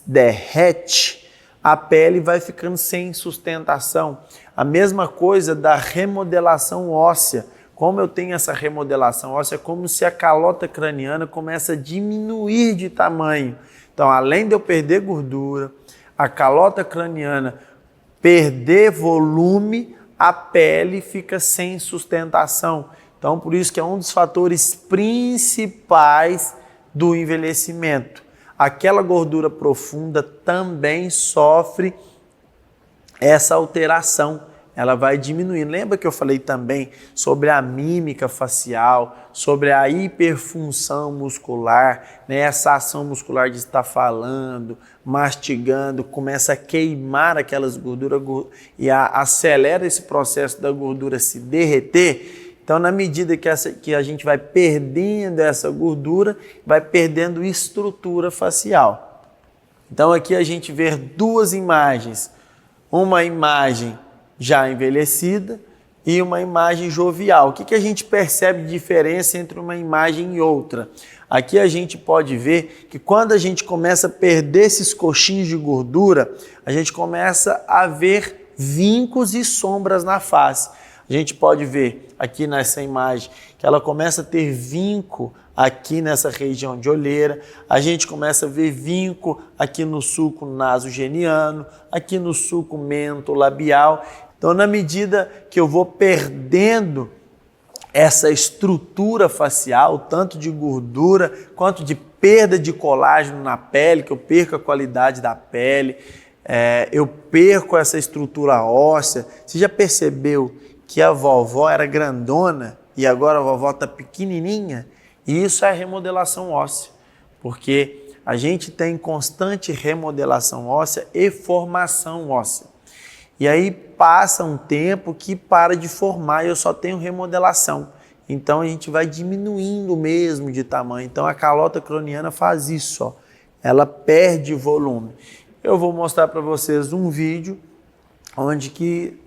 derrete, a pele vai ficando sem sustentação. A mesma coisa da remodelação óssea. Como eu tenho essa remodelação óssea, é como se a calota craniana começa a diminuir de tamanho. Então, além de eu perder gordura, a calota craniana perder volume, a pele fica sem sustentação. Então, por isso que é um dos fatores principais do envelhecimento. Aquela gordura profunda também sofre essa alteração, ela vai diminuindo. Lembra que eu falei também sobre a mímica facial, sobre a hiperfunção muscular, né? Essa ação muscular de estar falando, mastigando, começa a queimar aquelas gorduras e acelera esse processo da gordura se derreter. Então, na medida que a gente vai perdendo essa gordura, vai perdendo estrutura facial. Então, aqui a gente vê duas imagens. Uma imagem já envelhecida e uma imagem jovial. O que a gente percebe de diferença entre uma imagem e outra? Aqui a gente pode ver que quando a gente começa a perder esses coxinhos de gordura, a gente começa a ver vincos e sombras na face. A gente pode ver aqui nessa imagem que ela começa a ter vinco aqui nessa região de olheira, a gente começa a ver vinco aqui no sulco nasogeniano, aqui no sulco mentolabial. Então, na medida que eu vou perdendo essa estrutura facial, tanto de gordura quanto de perda de colágeno na pele, que eu perco a qualidade da pele, eu perco essa estrutura óssea. Você já percebeu que a vovó era grandona e agora a vovó está pequenininha? E isso é remodelação óssea, porque a gente tem constante remodelação óssea e formação óssea. E aí passa um tempo que para de formar e eu só tenho remodelação. Então a gente vai diminuindo mesmo de tamanho. Então a calota craniana faz isso, ó. Ela perde volume. Eu vou mostrar para vocês um vídeo onde que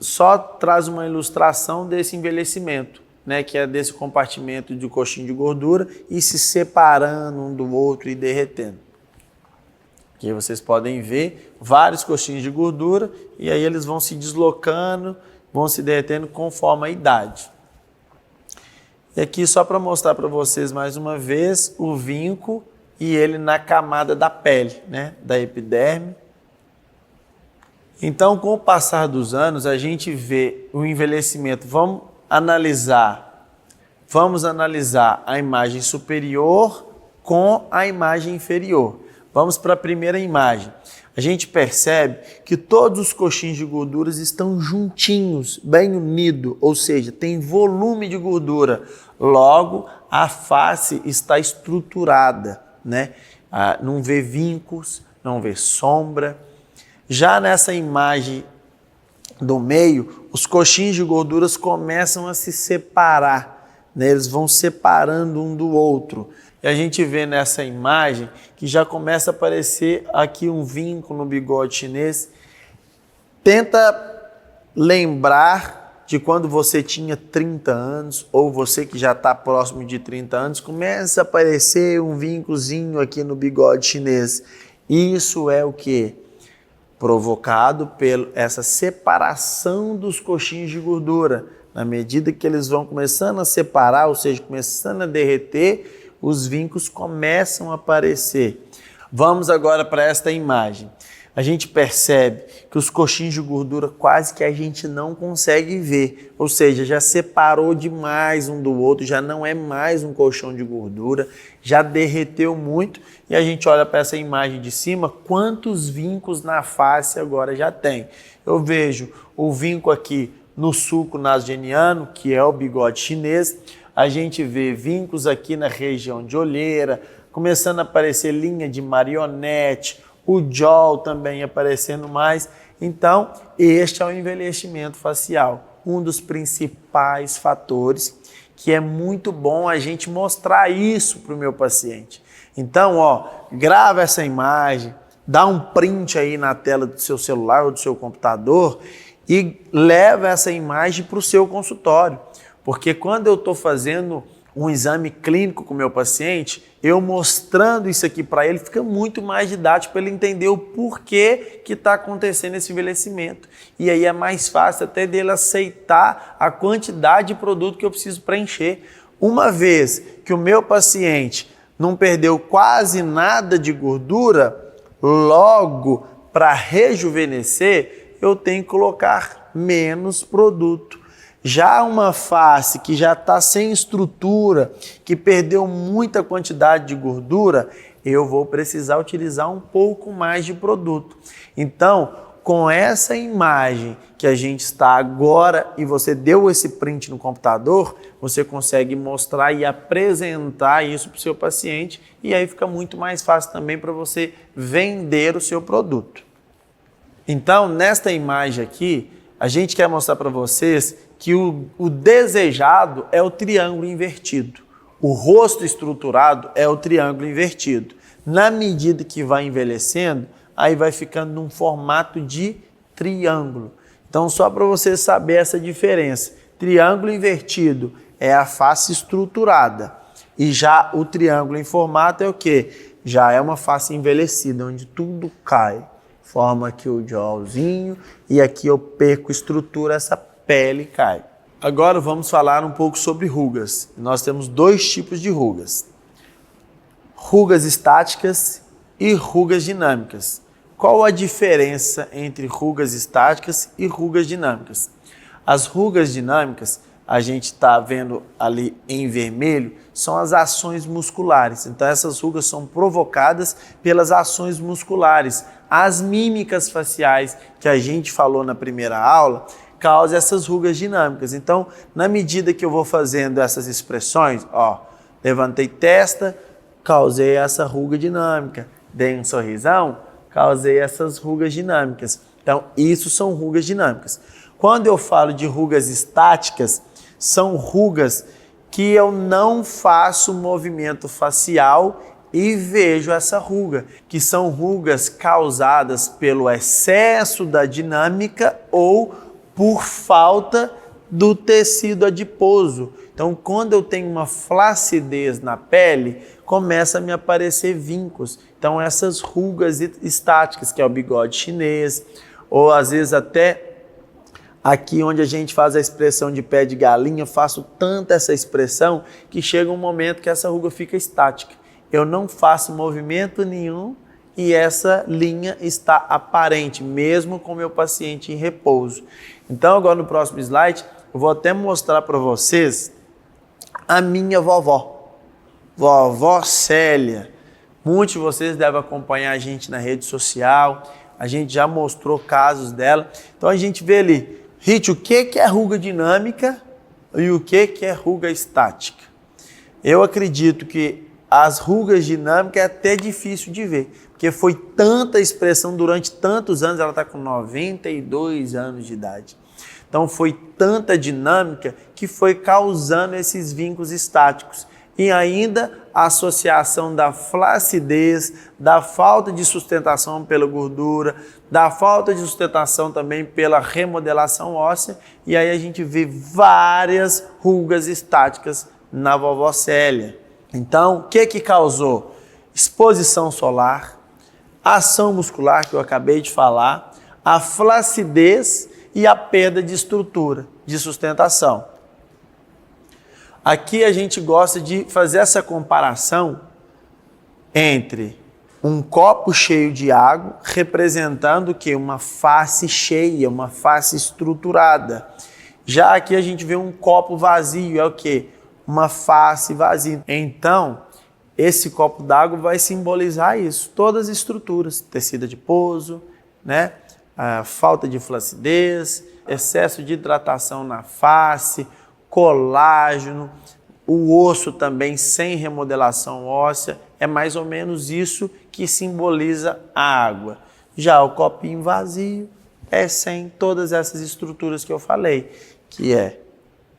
só traz uma ilustração desse envelhecimento. né, que é desse compartimento de coxinha de gordura, e se separando um do outro e derretendo. Aqui vocês podem ver vários coxinhos de gordura e aí eles vão se deslocando, vão se derretendo conforme a idade. E aqui só para mostrar para vocês mais uma vez o vinco e ele na camada da pele, né, da epiderme. Então, com o passar dos anos, a gente vê o envelhecimento. Vamos analisar a imagem superior com a imagem inferior. Vamos para a primeira imagem. A gente percebe que todos os coxinhos de gorduras estão juntinhos, bem unidos, ou seja, tem volume de gordura. Logo, a face está estruturada, né? Não vê vincos, não vê sombra. Já nessa imagem do meio, os coxinhos de gorduras começam a se separar, né? Eles vão separando um do outro. E a gente vê nessa imagem que já começa a aparecer aqui um vinco no bigode chinês. Tenta lembrar de quando você tinha 30 anos ou você que já está próximo de 30 anos, começa a aparecer um vincozinho aqui no bigode chinês. Isso é o quê? Provocado por essa separação dos coxinhos de gordura. Na medida que eles vão começando a separar, ou seja, começando a derreter, os vincos começam a aparecer. Vamos agora para esta imagem. A gente percebe que os coxinhos de gordura quase que a gente não consegue ver, ou seja, já separou demais um do outro, já não é mais um colchão de gordura, já derreteu muito e a gente olha para essa imagem de cima, quantos vincos na face agora já tem. Eu vejo o vinco aqui no sulco nasogeniano, que é o bigode chinês. A gente vê vincos aqui na região de olheira, começando a aparecer linha de marionete, o jaw também aparecendo mais. Então, este é o envelhecimento facial, um dos principais fatores que é muito bom a gente mostrar isso para o meu paciente. Então, grava essa imagem, dá um print aí na tela do seu celular ou do seu computador e leva essa imagem para o seu consultório. Porque quando eu estou fazendo um exame clínico com o meu paciente, eu mostrando isso aqui para ele, fica muito mais didático para ele entender o porquê que está acontecendo esse envelhecimento. E aí é mais fácil até dele aceitar a quantidade de produto que eu preciso preencher. Uma vez que o meu paciente não perdeu quase nada de gordura, logo para rejuvenescer, eu tenho que colocar menos produto. Já uma face que já está sem estrutura, que perdeu muita quantidade de gordura, eu vou precisar utilizar um pouco mais de produto. Então, com essa imagem que a gente está agora e você deu esse print no computador, você consegue mostrar e apresentar isso para o seu paciente e aí fica muito mais fácil também para você vender o seu produto. Então, nesta imagem aqui, a gente quer mostrar para vocês que o desejado é o triângulo invertido. O rosto estruturado é o triângulo invertido. Na medida que vai envelhecendo, aí vai ficando num formato de triângulo. Então, só para você saber essa diferença. Triângulo invertido é a face estruturada. E já o triângulo em formato é o quê? Já é uma face envelhecida, onde tudo cai. Forma aqui o jawzinho e aqui eu perco estrutura, essa pele cai. Agora vamos falar um pouco sobre rugas. Nós temos dois tipos de rugas. Rugas estáticas e rugas dinâmicas. Qual a diferença entre rugas estáticas e rugas dinâmicas? As rugas dinâmicas, a gente está vendo ali em vermelho, são as ações musculares. Então essas rugas são provocadas pelas ações musculares. As mímicas faciais que a gente falou na primeira aula causam essas rugas dinâmicas. Então, na medida que eu vou fazendo essas expressões, levantei testa, causei essa ruga dinâmica. Dei um sorrisão, causei essas rugas dinâmicas. Então, isso são rugas dinâmicas. Quando eu falo de rugas estáticas, são rugas que eu não faço movimento facial e vejo essa ruga, que são rugas causadas pelo excesso da dinâmica ou por falta do tecido adiposo. Então, quando eu tenho uma flacidez na pele, começa a me aparecer vincos. Então, essas rugas estáticas, que é o bigode chinês, ou às vezes até aqui onde a gente faz a expressão de pé de galinha, eu faço tanta essa expressão que chega um momento que essa ruga fica estática. Eu não faço movimento nenhum e essa linha está aparente, mesmo com o meu paciente em repouso. Então, agora no próximo slide, eu vou até mostrar para vocês a minha vovó, vovó Célia. Muitos de vocês devem acompanhar a gente na rede social, a gente já mostrou casos dela. Então, a gente vê ali, Rit, o que é ruga dinâmica e o que é ruga estática? Eu acredito que as rugas dinâmicas é até difícil de ver, porque foi tanta expressão durante tantos anos, ela está com 92 anos de idade. Então foi tanta dinâmica que foi causando esses vincos estáticos. E ainda a associação da flacidez, da falta de sustentação pela gordura, da falta de sustentação também pela remodelação óssea. E aí a gente vê várias rugas estáticas na vovó Célia. Então, o que causou? Exposição solar, ação muscular, que eu acabei de falar, a flacidez e a perda de estrutura, de sustentação. Aqui a gente gosta de fazer essa comparação entre um copo cheio de água, representando o quê? Uma face cheia, uma face estruturada. Já aqui a gente vê um copo vazio, é o quê? Uma face vazia. Então, esse copo d'água vai simbolizar isso, todas as estruturas, tecido adiposo, né? A falta de flacidez, excesso de hidratação na face, colágeno, o osso também sem remodelação óssea, é mais ou menos isso que simboliza a água. Já o copinho vazio é sem todas essas estruturas que eu falei, que é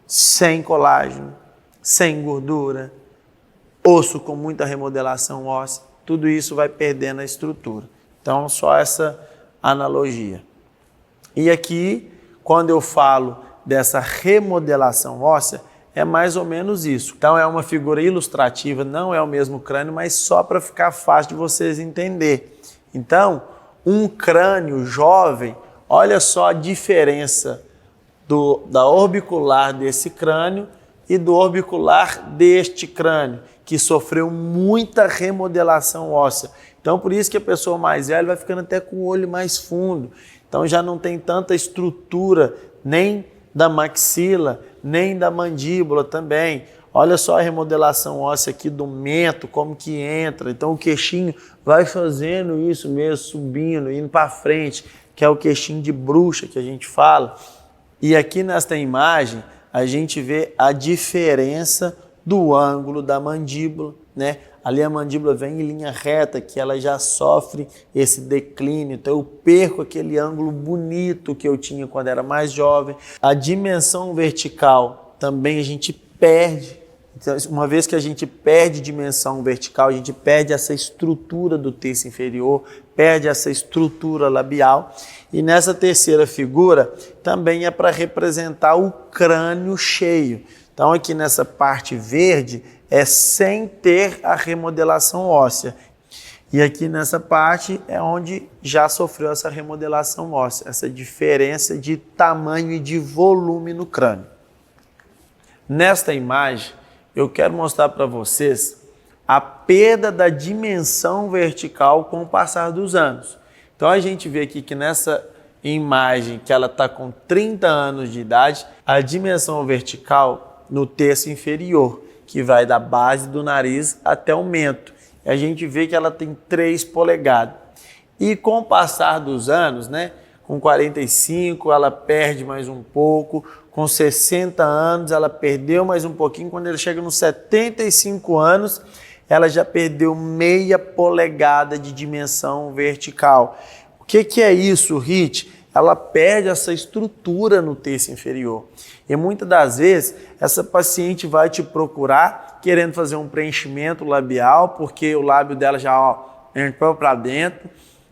sem colágeno, sem gordura, osso com muita remodelação óssea, tudo isso vai perdendo a estrutura. Então, só essa analogia. E aqui, quando eu falo dessa remodelação óssea, é mais ou menos isso. Então, é uma figura ilustrativa, não é o mesmo crânio, mas só para ficar fácil de vocês entenderem. Então, um crânio jovem, olha só a diferença da orbicular desse crânio e do orbicular deste crânio, que sofreu muita remodelação óssea. Então, por isso que a pessoa mais velha vai ficando até com o olho mais fundo. Então, já não tem tanta estrutura, nem da maxila, nem da mandíbula também. Olha só a remodelação óssea aqui do mento, como que entra. Então, o queixinho vai fazendo isso mesmo, subindo, indo para frente, que é o queixinho de bruxa que a gente fala. E aqui nesta imagem, a gente vê a diferença do ângulo da mandíbula, né? Ali a mandíbula vem em linha reta, que ela já sofre esse declínio, então eu perco aquele ângulo bonito que eu tinha quando era mais jovem. A dimensão vertical também a gente perde. Então, uma vez que a gente perde dimensão vertical, a gente perde essa estrutura do terço inferior, perde essa estrutura labial. E nessa terceira figura também é para representar o crânio cheio. Então aqui nessa parte verde é sem ter a remodelação óssea. E aqui nessa parte é onde já sofreu essa remodelação óssea, essa diferença de tamanho e de volume no crânio. Nesta imagem, eu quero mostrar para vocês a perda da dimensão vertical com o passar dos anos. Então a gente vê aqui que nessa imagem que ela está com 30 anos de idade, a dimensão vertical no terço inferior, que vai da base do nariz até o mento. A gente vê que ela tem 3 polegadas. E com o passar dos anos, né, com 45 ela perde mais um pouco, com 60 anos ela perdeu mais um pouquinho, quando ela chega nos 75 anos, ela já perdeu meia polegada de dimensão vertical. O que é isso, Rit? Ela perde essa estrutura no terço inferior. E muitas das vezes, essa paciente vai te procurar querendo fazer um preenchimento labial, porque o lábio dela já entrou para dentro,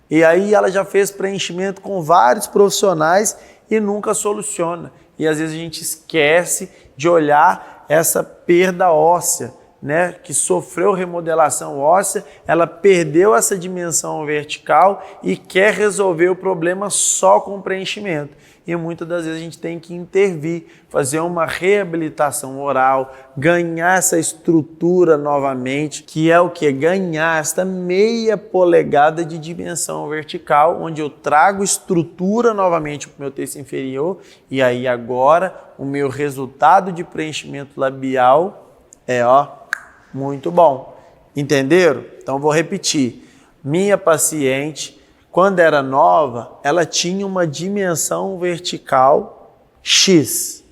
e aí ela já fez preenchimento com vários profissionais e nunca soluciona. E às vezes a gente esquece de olhar essa perda óssea, né, que sofreu remodelação óssea, ela perdeu essa dimensão vertical e quer resolver o problema só com preenchimento. E muitas das vezes a gente tem que intervir, fazer uma reabilitação oral, ganhar essa estrutura novamente, que é o que? Ganhar esta meia polegada de dimensão vertical, onde eu trago estrutura novamente para o meu terço inferior, e aí agora o meu resultado de preenchimento labial é, muito bom. Entenderam? Então vou repetir. Minha paciente, quando era nova, ela tinha uma dimensão vertical X.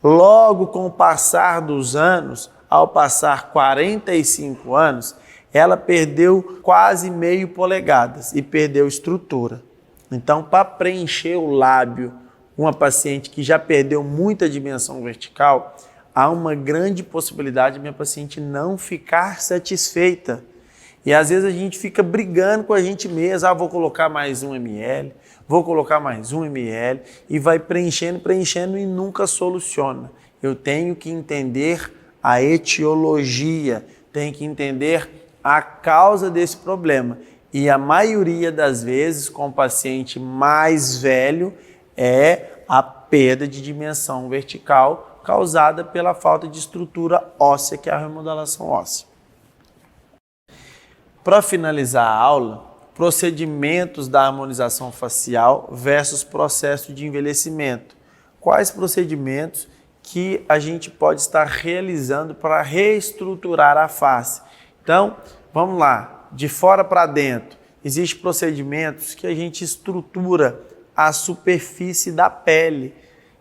Logo, com o passar dos anos, ao passar 45 anos, ela perdeu quase meio polegadas e perdeu estrutura. Então, para preencher o lábio, uma paciente que já perdeu muita dimensão vertical, há uma grande possibilidade de minha paciente não ficar satisfeita. E às vezes a gente fica brigando com a gente mesmo, vou colocar mais 1 ml, vou colocar mais 1 ml, e vai preenchendo e nunca soluciona. Eu tenho que entender a etiologia, tenho que entender a causa desse problema. E a maioria das vezes, com o paciente mais velho, é a perda de dimensão vertical causada pela falta de estrutura óssea, que é a remodelação óssea. Para finalizar a aula, procedimentos da harmonização facial versus processo de envelhecimento. Quais procedimentos que a gente pode estar realizando para reestruturar a face? Então, vamos lá, de fora para dentro. Existem procedimentos que a gente estrutura a superfície da pele,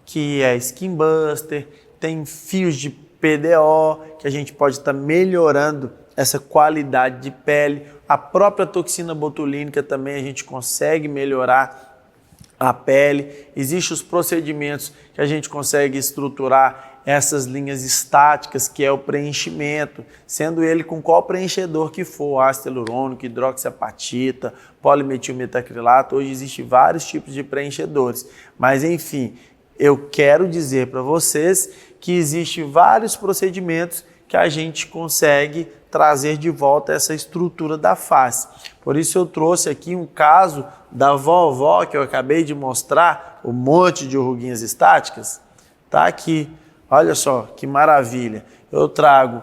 que é Skin Buster, tem fios de PDO, que a gente pode estar melhorando essa qualidade de pele. A própria toxina botulínica também a gente consegue melhorar a pele. Existem os procedimentos que a gente consegue estruturar essas linhas estáticas, que é o preenchimento, sendo ele com qual preenchedor que for, ácido hialurônico, hidroxiapatita, polimetilmetacrilato. Hoje existem vários tipos de preenchedores, mas enfim, eu quero dizer para vocês que existem vários procedimentos que a gente consegue trazer de volta essa estrutura da face. Por isso eu trouxe aqui um caso da vovó que eu acabei de mostrar, um monte de ruguinhas estáticas. Tá aqui, olha só que maravilha. Eu trago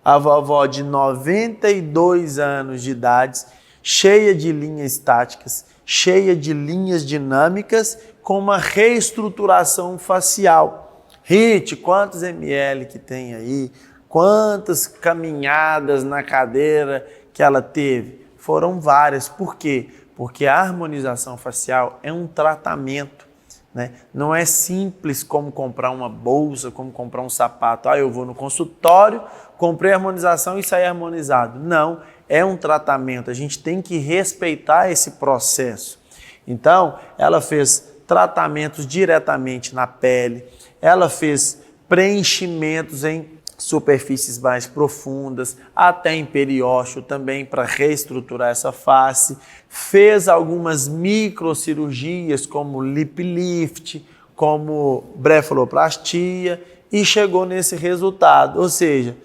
a vovó de 92 anos de idade, cheia de linhas estáticas, cheia de linhas dinâmicas, com uma reestruturação facial. Rit, quantos ml que tem aí? Quantas caminhadas na cadeira que ela teve? Foram várias. Por quê? Porque a harmonização facial é um tratamento, né? Não é simples como comprar uma bolsa, como comprar um sapato. Eu vou no consultório, comprei a harmonização e saí harmonizado. Não, é um tratamento. A gente tem que respeitar esse processo. Então, ela fez tratamentos diretamente na pele, ela fez preenchimentos em superfícies mais profundas, até em periósteo também, para reestruturar essa face. Fez algumas microcirurgias como lip lift, como blefaroplastia, e chegou nesse resultado. Ou seja,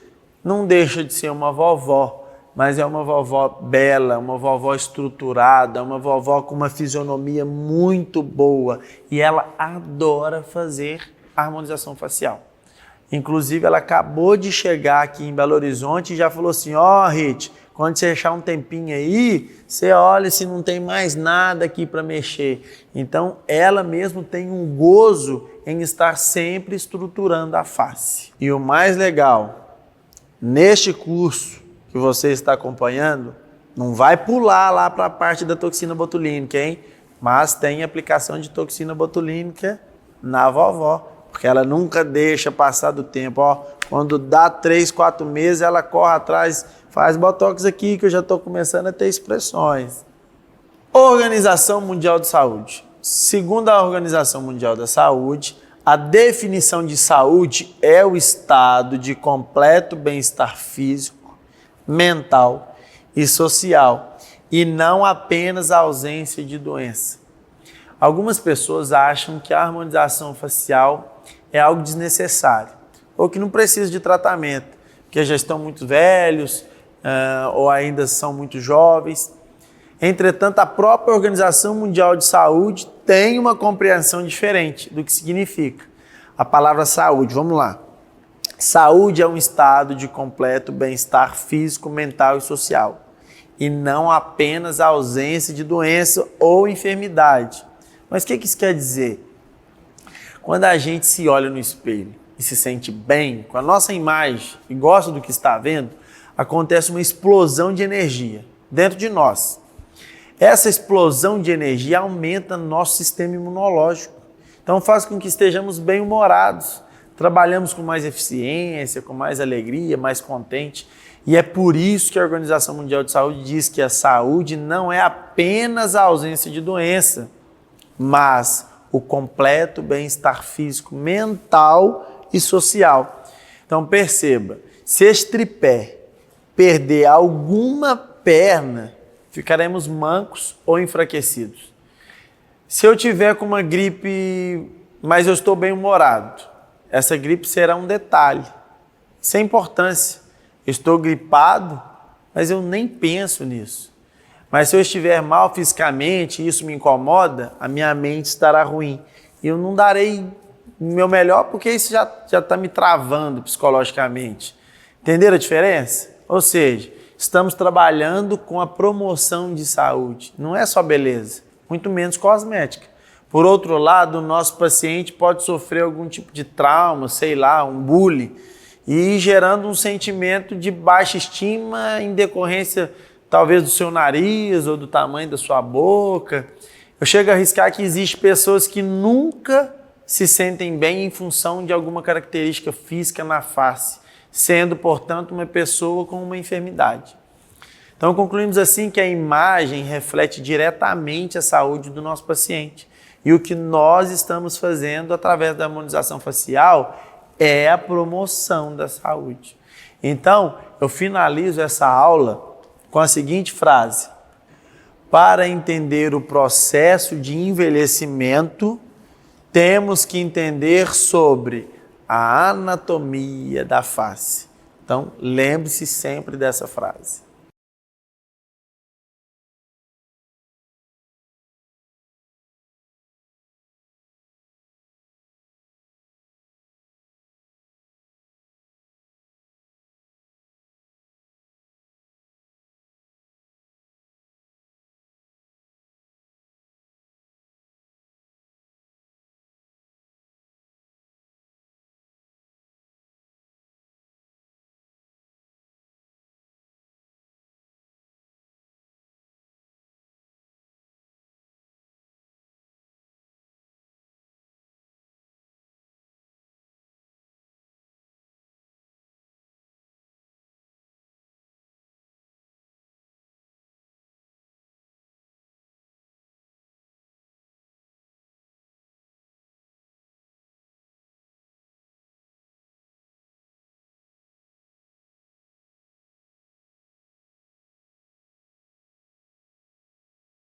não deixa de ser uma vovó, mas é uma vovó bela, uma vovó estruturada, uma vovó com uma fisionomia muito boa, e ela adora fazer harmonização facial. Inclusive, ela acabou de chegar aqui em Belo Horizonte e já falou assim, Rit, quando você achar um tempinho aí, você olha se não tem mais nada aqui para mexer. Então, ela mesmo tem um gozo em estar sempre estruturando a face. E o mais legal, neste curso que você está acompanhando, não vai pular lá para a parte da toxina botulínica, hein? Mas tem aplicação de toxina botulínica na vovó, porque ela nunca deixa passar do tempo. Quando dá 3, 4 meses, ela corre atrás, faz botox aqui que eu já estou começando a ter expressões. Organização Mundial de Saúde. Segundo a Organização Mundial da Saúde, a definição de saúde é o estado de completo bem-estar físico, mental e social, e não apenas a ausência de doença. Algumas pessoas acham que a harmonização facial é algo desnecessário. ou que não precisam de tratamento, porque já estão muito velhos ou ainda são muito jovens. Entretanto, a própria Organização Mundial de Saúde tem uma compreensão diferente do que significa a palavra saúde. Vamos lá. Saúde é um estado de completo bem-estar físico, mental e social, e não apenas a ausência de doença ou enfermidade. Mas o que isso quer dizer? Quando a gente se olha no espelho e se sente bem com a nossa imagem e gosta do que está vendo, acontece uma explosão de energia dentro de nós. Essa explosão de energia aumenta nosso sistema imunológico. Então faz com que estejamos bem-humorados, trabalhamos com mais eficiência, com mais alegria, mais contente. E é por isso que a Organização Mundial de Saúde diz que a saúde não é apenas a ausência de doença, mas o completo bem-estar físico, mental e social. Então perceba, se este tripé perder alguma perna, ficaremos mancos ou enfraquecidos. Se eu tiver com uma gripe, mas eu estou bem-humorado, essa gripe será um detalhe, sem importância. Eu estou gripado, mas eu nem penso nisso. Mas se eu estiver mal fisicamente e isso me incomoda, a minha mente estará ruim. E eu não darei o meu melhor porque isso já está me travando psicologicamente. Entenderam a diferença? Ou seja, estamos trabalhando com a promoção de saúde. Não é só beleza, muito menos cosmética. Por outro lado, o nosso paciente pode sofrer algum tipo de trauma, sei lá, um bullying, e gerando um sentimento de baixa estima em decorrência talvez do seu nariz ou do tamanho da sua boca. Eu chego a arriscar que existem pessoas que nunca se sentem bem em função de alguma característica física na face, sendo, portanto, uma pessoa com uma enfermidade. Então, concluímos assim que a imagem reflete diretamente a saúde do nosso paciente. E o que nós estamos fazendo através da harmonização facial é a promoção da saúde. Então, eu finalizo essa aula com a seguinte frase: para entender o processo de envelhecimento, temos que entender sobre a anatomia da face. Então, lembre-se sempre dessa frase.